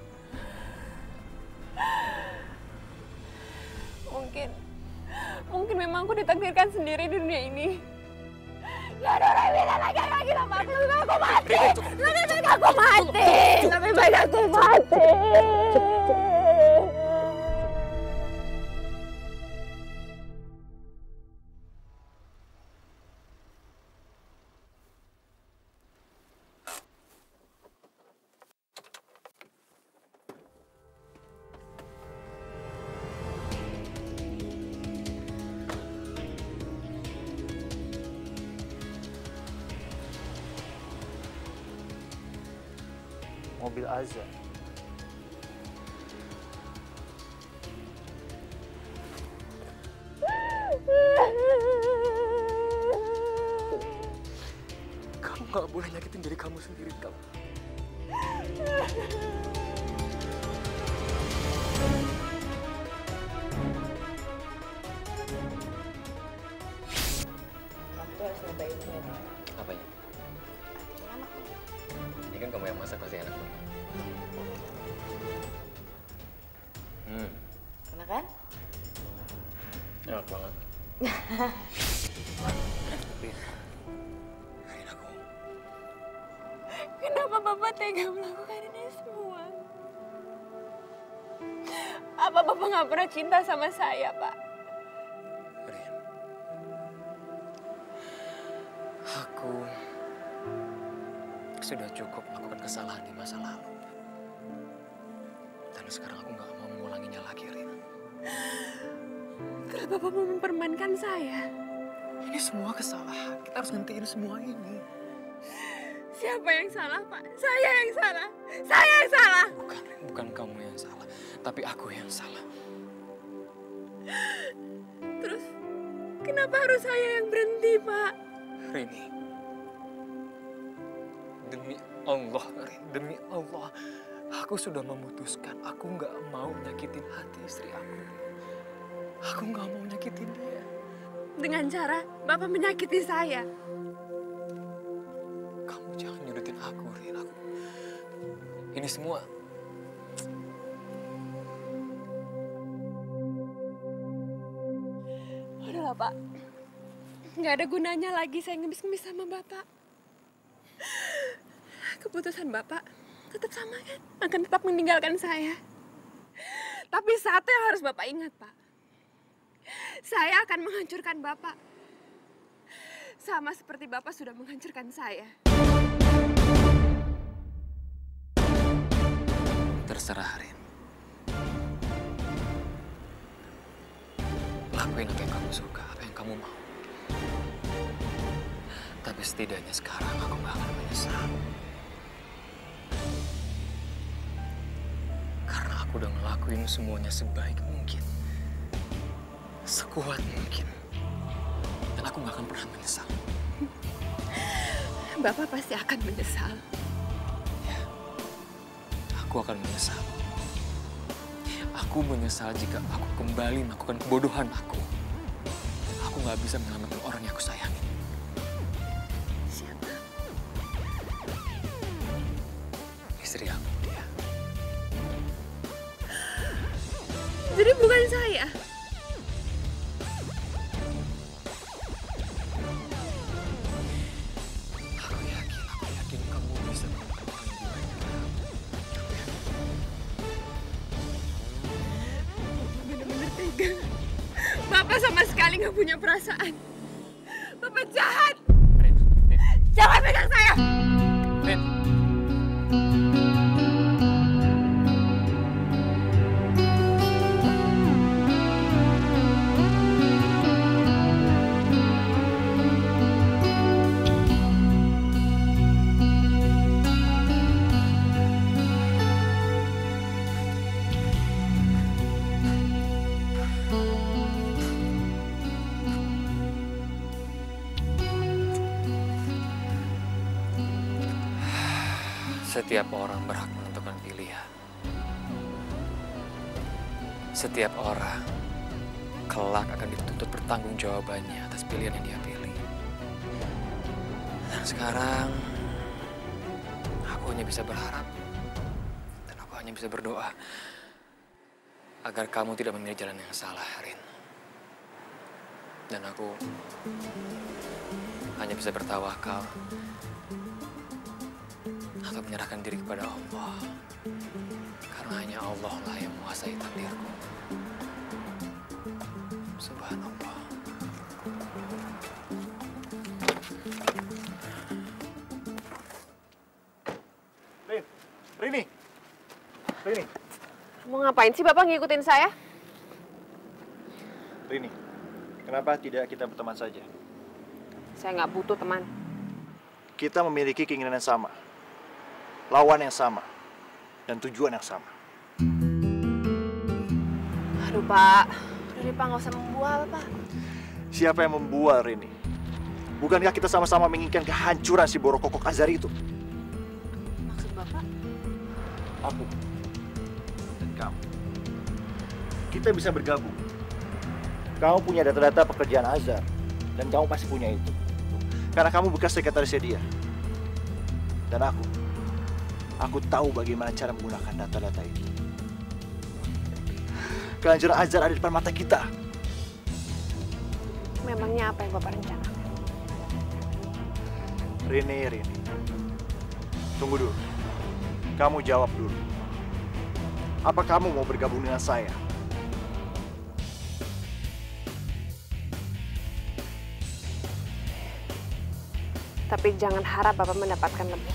Mungkin memang aku ditakdirkan sendiri di dunia ini. Gak ada orang bisa lagi sama aku. Lebih baik aku mati. Lebih baik aku mati. Lebih baik aku mati. Mobil Azza. Kamu nggak boleh nyakitin diri kamu sendiri, kamu. Kamu tuh harus nyobain ini. Apanya? Ini kan kamu yang masak, pasti enak banget. Enak kan? Enak banget. Rin, aku. Kenapa Bapak tega melakukan ini semua? Apa Bapak nggak pernah cinta sama saya, Pak? Rin. Aku sudah cukup melakukan kesalahan di masa lalu. Dan sekarang aku nggak mau mengulanginya lagi, Rin. Terus Bapak mau mempermainkan saya? Ini semua kesalahan. Kita harus ngentiin semua ini. Siapa yang salah, Pak? Saya yang salah. Saya yang salah. Bukan, Rin. Bukan kamu yang salah. Tapi aku yang salah. Terus, kenapa harus saya yang berhenti, Pak? Rini. Demi Allah, Rin. Demi Allah. Aku sudah memutuskan. Aku nggak mau nyakitin hati istri aku. Aku nggak mau nyakitin dia. Dengan cara Bapak menyakiti saya. Kamu jangan nyudutin aku, Rin. Ini semua... Udahlah, Pak. Nggak ada gunanya lagi saya ngemis-ngemis sama Bapak. Keputusan Bapak tetap sama kan? Akan tetap meninggalkan saya. Tapi satu yang harus Bapak ingat, Pak. Saya akan menghancurkan Bapak. Sama seperti Bapak sudah menghancurkan saya. Terserah, Rin. Lakuin apa yang kamu suka, apa yang kamu mau. Tapi setidaknya sekarang aku gak akan menyesal. Karena aku udah ngelakuin semuanya sebaik mungkin. Sekuat mungkin. Dan aku gak akan pernah menyesal. Bapak pasti akan menyesal. Ya, aku akan menyesal. Aku menyesal jika aku kembali melakukan kebodohan aku. Aku gak bisa menyelamatkan orang yang aku sayangi. Siapa? Istri aku, dia. Jadi bukan saya. Aku yakin kamu bisa menemukan orang yang lebih baik dari aku. Aku yakin. Bener-bener tega. Bapak sama sekali nggak punya perasaan. Bapak jahat. Rin. Jangan pegang saya. Rin. Setiap orang berhak menentukan pilihan. Setiap orang kelak akan dituntut pertanggungjawabannya atas pilihan yang dia pilih. Dan sekarang aku hanya bisa berharap dan aku hanya bisa berdoa agar kamu tidak memilih jalan yang salah, Rin. Dan aku hanya bisa bertawakal atau menyerahkan diri kepada Allah. Karena hanya Allah lah yang menguasai takdirku. Subhanallah. Rini. Mau ngapain sih Bapak ngikutin saya? Rini, kenapa tidak kita berteman saja? Saya nggak butuh teman. Kita memiliki keinginan yang sama, lawan yang sama, dan tujuan yang sama. Aduh Pak, udah Pak nggak usah membual Pak. Siapa yang membual, Rini? Bukankah kita sama-sama menginginkan kehancuran si Boro Kokok Azari itu? Maksud Bapak? Aku dan kamu. Kita bisa bergabung. Kamu punya data-data pekerjaan Azhar, dan kamu pasti punya itu. Karena kamu bekas sekretarisnya dia. Dan aku tahu bagaimana cara menggunakan data-data itu. Kehancuran Azhar ada di depan mata kita. Memangnya apa yang Bapak rencanakan? Rini. Tunggu dulu. Kamu jawab dulu. Apa kamu mau bergabung dengan saya? Tapi jangan harap Bapak mendapatkan lebih.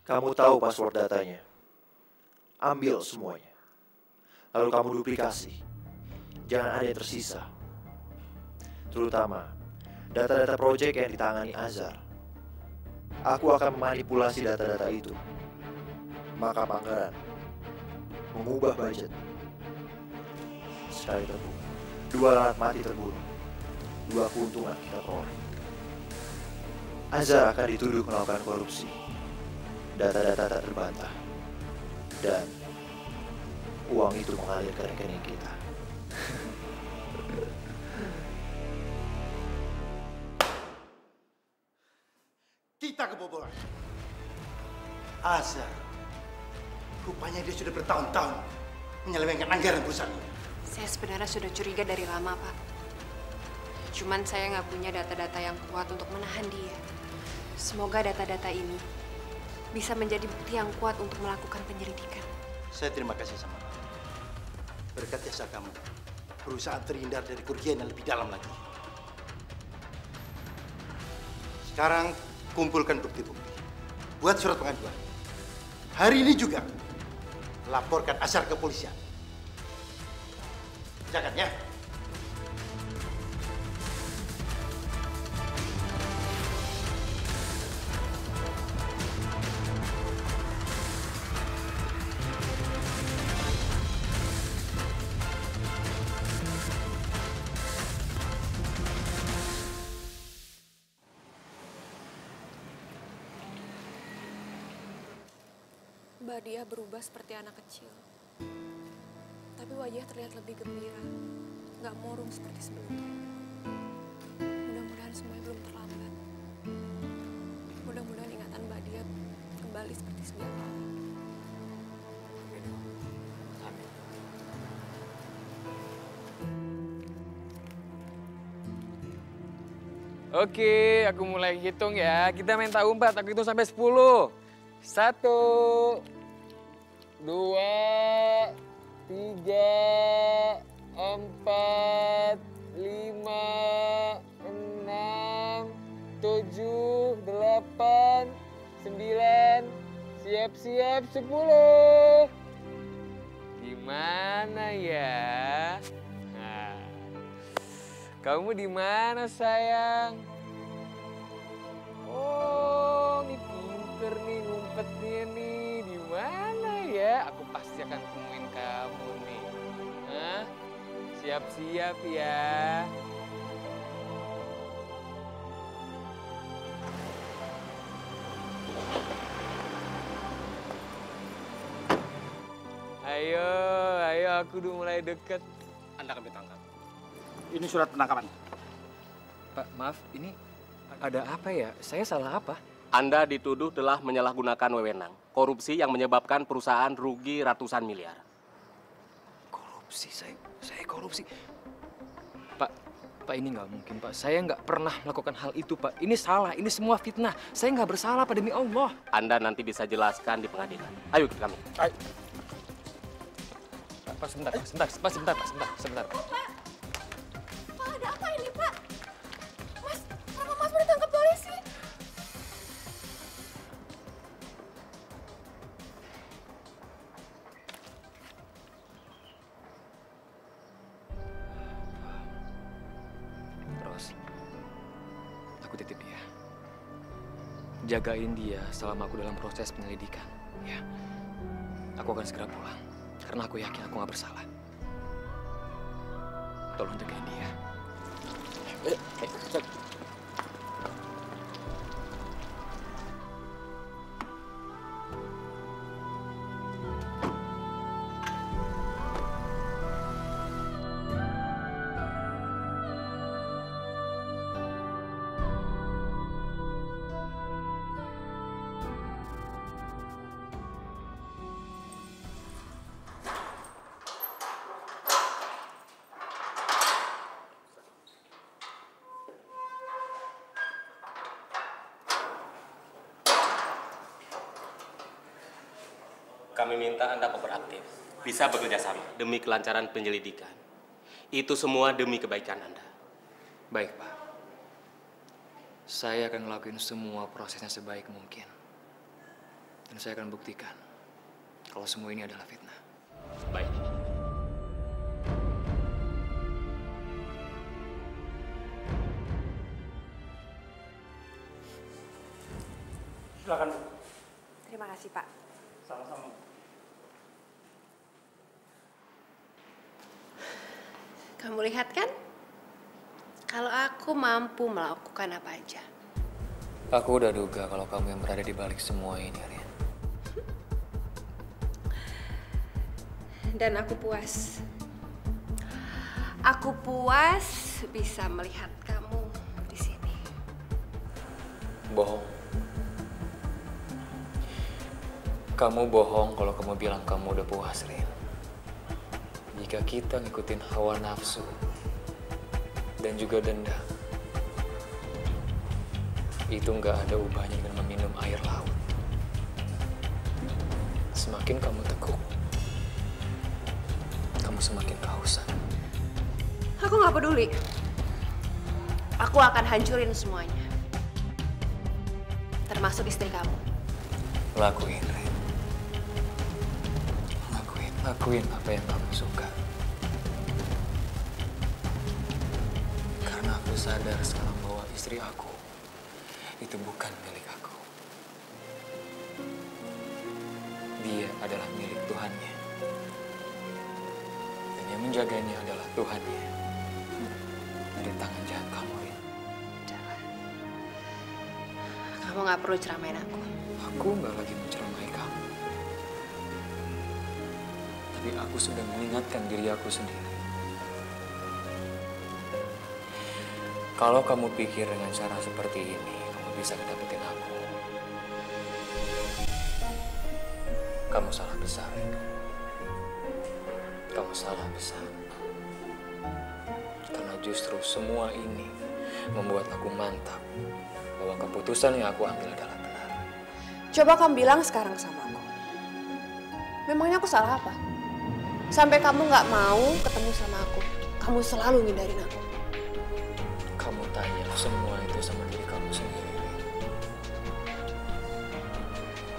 Kamu tahu password datanya. Ambil semuanya. Lalu kamu duplikasi. Jangan ada yang tersisa. Terutama data-data proyek yang ditangani Azhar. Aku akan memanipulasi data-data itu. Maka Pangeran mengubah budget. Sekali terbunuh, 2 anak mati terbunuh. 2 keuntungan kita peroleh. Azhar akan dituduh melakukan korupsi. Data-data tak terbantah. Dan uang itu mengalir ke rekening kita. Kita kebobolan. Azhar, rupanya dia sudah bertahun-tahun menyelewengkan anggaran perusahaan ini. Saya sebenarnya sudah curiga dari lama, Pak. Cuman saya nggak punya data-data yang kuat untuk menahan dia. Semoga data-data ini bisa menjadi bukti yang kuat untuk melakukan penyelidikan. Saya terima kasih sama kamu. Berkat jasa kamu, perusahaan terhindar dari kerugian yang lebih dalam lagi. Sekarang kumpulkan bukti-bukti. Buat surat pengaduan. Hari ini juga laporkan Azhar ke polisian. Jangan ya. Mbak Dia berubah seperti anak kecil. Tapi wajah terlihat lebih gembira. Nggak murung seperti sebelumnya. Mudah-mudahan semuanya belum terlambat. Mudah-mudahan ingatan Mbak Dia kembali seperti sedia kala. Amin. Oke, aku mulai hitung ya. Kita main tahu 4, aku hitung sampai 10. 1, 2, 3, 4, 5, 6, 7, 8, 9, siap-siap 10. Gimana ya? Nah, kamu di mana sayang? Oh, ini pinter nih ngumpetnya nih. Di mana ya? Aku pasti akan temuin kamu nih. Hah? Siap-siap ya. Ayo, aku udah mulai deket. Anda kami tangkap. Ini surat penangkapan. Pak, maaf, ini ada apa ya? Saya salah apa? Anda dituduh telah menyalahgunakan wewenang, korupsi yang menyebabkan perusahaan rugi ratusan miliar. Korupsi, saya korupsi. Pak, ini nggak mungkin, Pak. Saya nggak pernah melakukan hal itu, Pak. Ini salah, ini semua fitnah. Saya nggak bersalah, Pak, demi Allah. Anda nanti bisa jelaskan di pengadilan. Ayo ikut kami. Ayo. Pak, sebentar. Pak, ada apa ini, Pak? Mas, kenapa Mas udah ditangkap polisi? Ros, aku titip dia. Jagain dia selama aku dalam proses penyelidikan, ya. Aku akan segera pulang, karena aku yakin aku nggak bersalah. Tolong jagain dia. Kami minta Anda kooperatif, bisa bekerja sama demi kelancaran penyelidikan. Itu semua demi kebaikan Anda. Baik, Pak. Saya akan ngelakuin semua prosesnya sebaik mungkin. Dan saya akan buktikan kalau semua ini adalah fitnah. Baik. Silakan, Bu. Terima kasih, Pak. Sama-sama. Kamu lihat kan? Kalau aku mampu melakukan apa aja. Aku udah duga kalau kamu yang berada di balik semua ini, Rian. Dan aku puas. Aku puas bisa melihat kamu di sini. Bohong. Kamu bohong kalau kamu bilang kamu udah puas, Rin. Jika kita ngikutin hawa nafsu dan juga dendam, itu nggak ada ubahnya dengan meminum air laut. Semakin kamu tekuk, kamu semakin kehausan. Aku nggak peduli. Aku akan hancurin semuanya. Termasuk istri kamu. Lakuin, Rin. Lakuin apa yang kamu suka. Karena aku sadar sekarang bahwa istri aku itu bukan milik aku. Dia adalah milik Tuhannya. Dan yang menjaganya adalah Tuhannya. Dari tangan jahat kamu, Rin. Jangan. Kamu nggak perlu ceramain aku. Aku nggak lagi menceramai kamu. Tapi aku sudah mengingatkan diri aku sendiri. Kalau kamu pikir dengan cara seperti ini, kamu bisa dapetin aku. Kamu salah besar. Kamu salah besar. Karena justru semua ini membuat aku mantap bahwa keputusan yang aku ambil adalah benar. Coba kamu bilang sekarang sama aku. Memangnya aku salah apa? Sampai kamu nggak mau ketemu sama aku. Kamu selalu ngindarin aku. Kamu tanya semua itu sama diri kamu sendiri.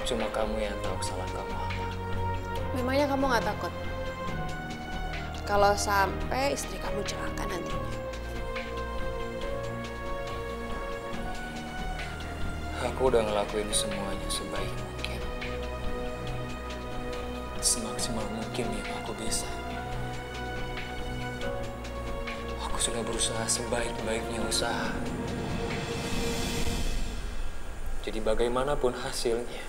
Cuma kamu yang tahu kesalahan kamu apa. Memangnya kamu nggak takut? Kalau sampai istri kamu celaka nantinya. Aku udah ngelakuin semuanya sebaik mungkin. Semaksimal mungkin yang aku bisa. Aku sudah berusaha sebaik-baiknya usaha. Jadi bagaimanapun hasilnya,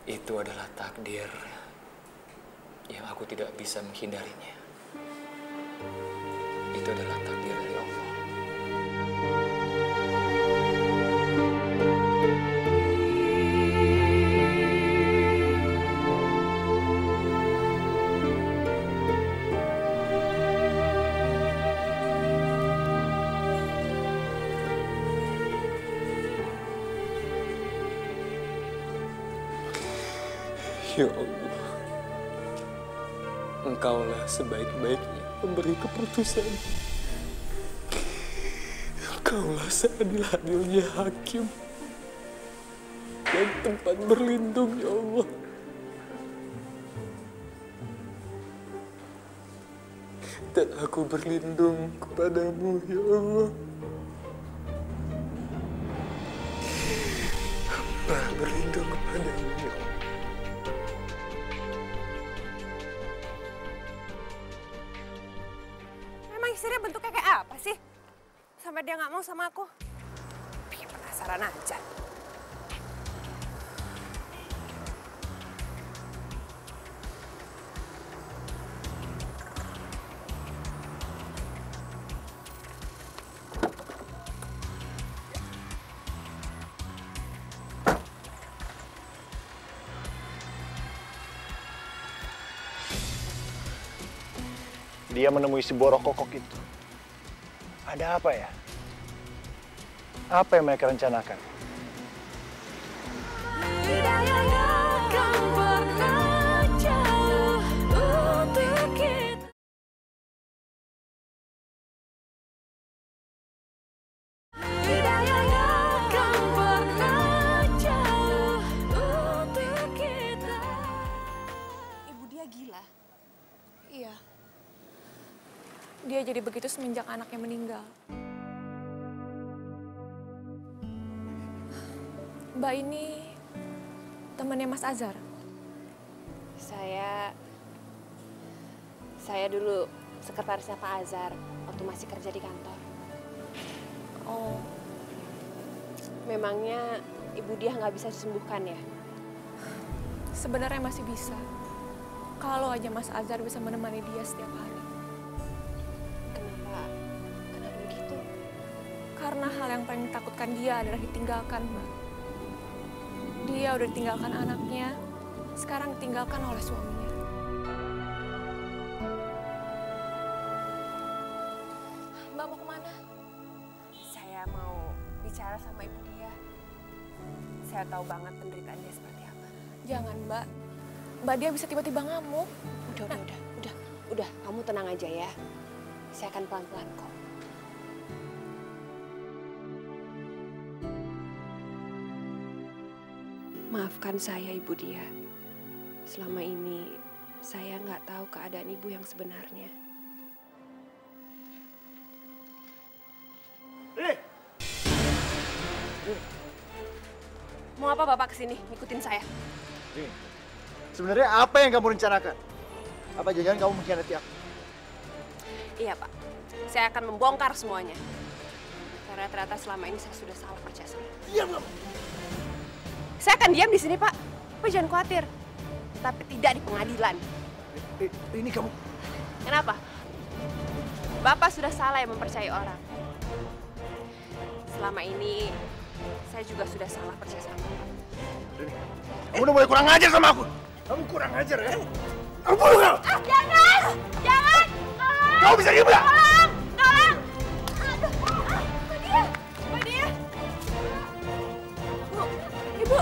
itu adalah takdir yang aku tidak bisa menghindarinya. Itu adalah takdir dari Allah. Ya Allah, Engkaulah sebaik-baiknya pemberi keputusan. Engkaulah seadil-adilnya hakim dan tempat berlindung, ya Allah. Dan aku berlindung kepadamu, ya Allah. Hamba berlindung kepadamu, ya Allah. Istrinya bentuknya kayak apa sih? Sampai dia nggak mau sama aku. Bikin penasaran aja. Dia menemui si borok kokok itu. Ada apa ya? Apa yang mereka rencanakan? Hidayah akan pernah jauh untuk Iya. Dia jadi begitu semenjak anaknya meninggal. Mbak ini temannya Mas Azhar? Saya dulu sekretarisnya Pak Azhar waktu masih kerja di kantor. Oh. Memangnya ibu dia nggak bisa disembuhkan ya? Sebenarnya masih bisa. Kalau aja Mas Azhar bisa menemani dia setiap hari. Kenapa begitu? Karena hal yang paling ditakutkan dia adalah ditinggalkan, Mbak. Dia udah ditinggalkan anaknya, sekarang ditinggalkan oleh suaminya. Mbak mau kemana? Saya mau bicara sama ibu dia. Saya tahu banget penderitaan dia seperti apa. Jangan, Mbak. Mbak dia bisa tiba-tiba ngamuk. Udah, kamu tenang aja ya. Saya akan pelan-pelan kok. Maafkan saya, Ibu Dia. Selama ini saya nggak tahu keadaan ibu yang sebenarnya. Mau apa Bapak kesini ngikutin saya? Sebenarnya apa yang kamu rencanakan? Apa jangan-jangan kamu mengkhianati aku? Iya Pak, saya akan membongkar semuanya. Karena ternyata selama ini saya sudah salah percaya sama. Diam kamu. Saya akan diam di sini Pak. Bapak jangan khawatir. Tapi tidak di pengadilan. Ini kamu. Kenapa? Bapak sudah salah yang mempercayai orang. Selama ini saya juga sudah salah percaya sama Bapak. Kamu udah mulai kurang ajar sama aku. Kamu kurang ajar ya. Aku bunuh kamu. Jangan! Jangan! Tolong! Kamu bisa diam nggak? Tolong! Tolong! Aduh! Mbak Dia! Mbak Dia! Bu! Ibu!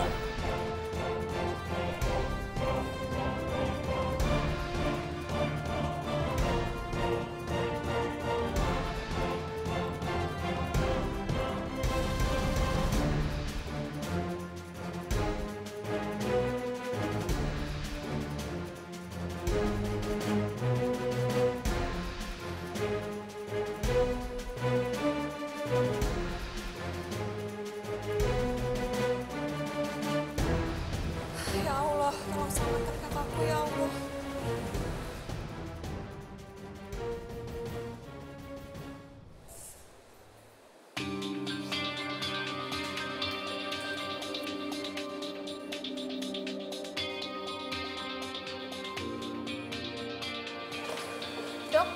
Ya Allah, tolong selamatkan kakakku ya Allah. Dok?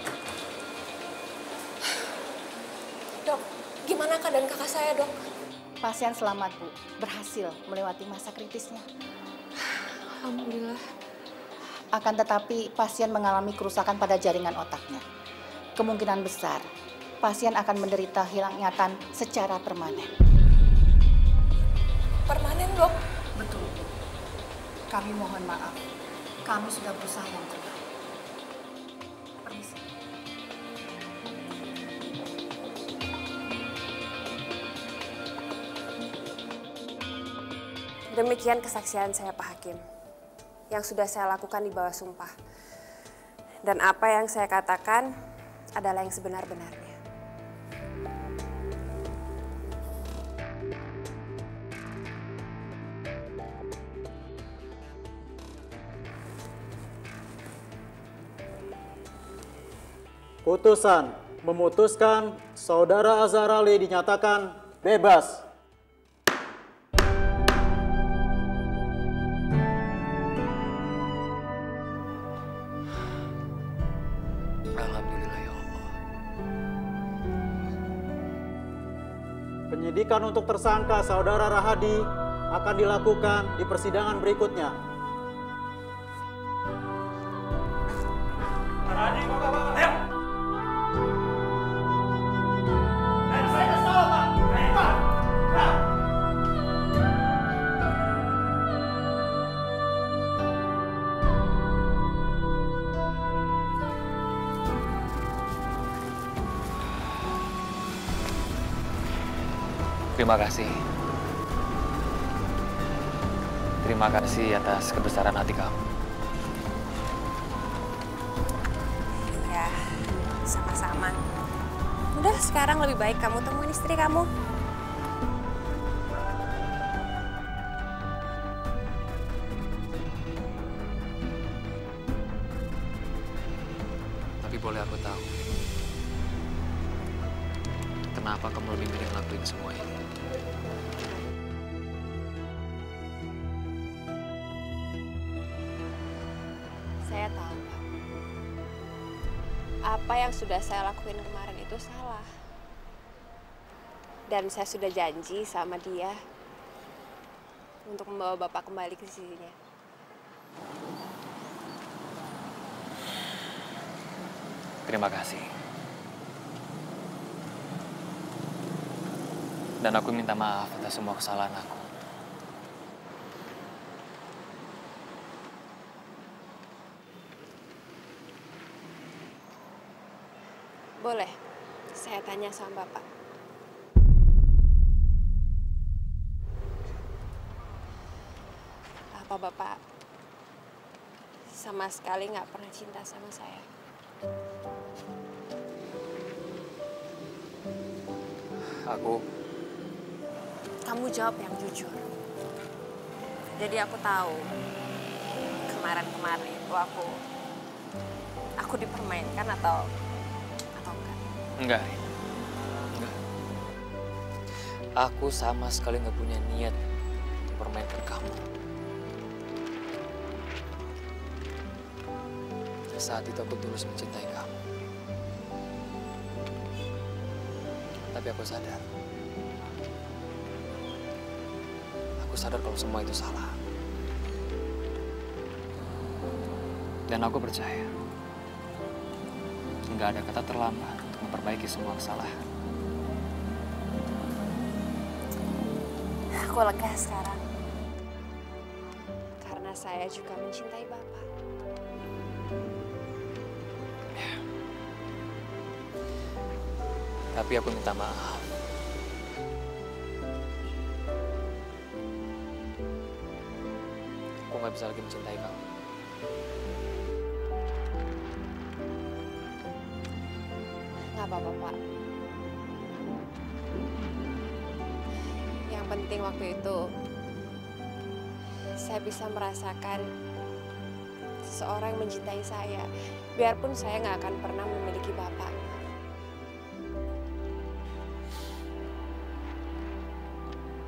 Dok, gimana keadaan kakak saya, Dok? Pasien selamat, Bu. Berhasil melewati masa kritisnya. Alhamdulillah. Akan tetapi pasien mengalami kerusakan pada jaringan otaknya. Kemungkinan besar pasien akan menderita hilang ingatan secara permanen. Permanen, Dok? Betul, Bu. Kami mohon maaf. Kami sudah berusaha yang terbaik. Permisi. Demikian kesaksian saya Pak Hakim. Yang sudah saya lakukan di bawah sumpah. Dan apa yang saya katakan adalah yang sebenar-benarnya. Putusan memutuskan Saudara Azhar Ali dinyatakan bebas. Alhamdulillah ya Allah. Penyidikan untuk tersangka Saudara Rahadi akan dilakukan di persidangan berikutnya. Rahadi, ayo! Saya kasih tahu, Pak! Pak! Terima kasih. Terima kasih atas kebesaran hati kamu. Sama-sama. Udah, sekarang lebih baik kamu temuin istri kamu. Tapi boleh aku tahu, kenapa kamu lebih milih ngelakuin semua ini? Saya tahu, Pak. Apa yang sudah saya lakuin kemarin itu salah. Dan saya sudah janji sama dia untuk membawa Bapak kembali ke sisinya. Terima kasih. Dan aku minta maaf atas semua kesalahan aku. Boleh, saya tanya sama Bapak. Apa Bapak sama sekali nggak pernah cinta sama saya? Kamu jawab yang jujur. Jadi aku tahu kemarin itu aku dipermainkan atau enggak? Enggak. Aku sama sekali nggak punya niat mempermainkan kamu. Saat itu aku tulus mencintai kamu. Tapi aku sadar. Aku sadar kalau semua itu salah. Dan aku percaya, nggak ada kata terlambat untuk memperbaiki semua kesalahan. Aku lega sekarang. Karena saya juga mencintai Bapak. Tapi aku minta maaf. Aku nggak bisa lagi mencintai kamu. Nggak apa-apa, Pak. Yang penting waktu itu, saya bisa merasakan seseorang yang mencintai saya. Biarpun saya nggak akan pernah memiliki Bapak.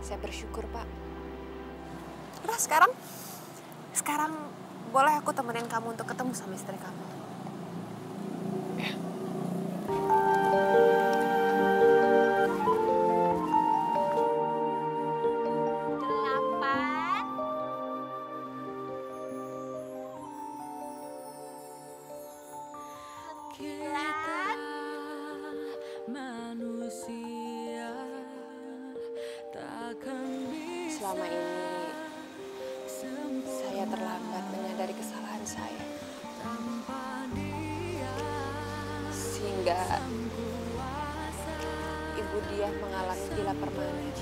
Saya bersyukur, Pak. Udah, sekarang boleh aku temenin kamu untuk ketemu sama istri kamu. Ya. Selama ini, saya terlambat menyadari kesalahan saya. Sehingga Ibu Dia mengalami gila permanen.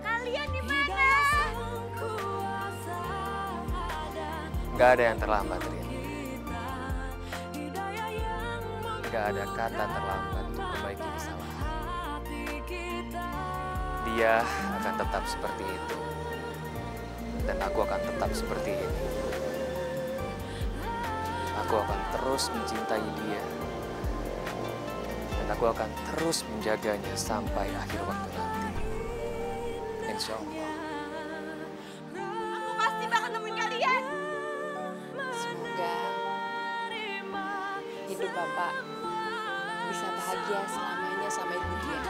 Kalian di mana? Nggak ada yang terlambat, Rin. Nggak ada kata terlambat untuk memperbaiki kesalahan. Dia akan tetap seperti itu. Dan aku akan tetap seperti ini. Aku akan terus mencintai dia. Dan aku akan terus menjaganya sampai akhir waktu nanti. Insya Allah. Aku pasti bakal nemuin kalian. Semoga hidup Bapak bisa bahagia selamanya sama Ibu Dia.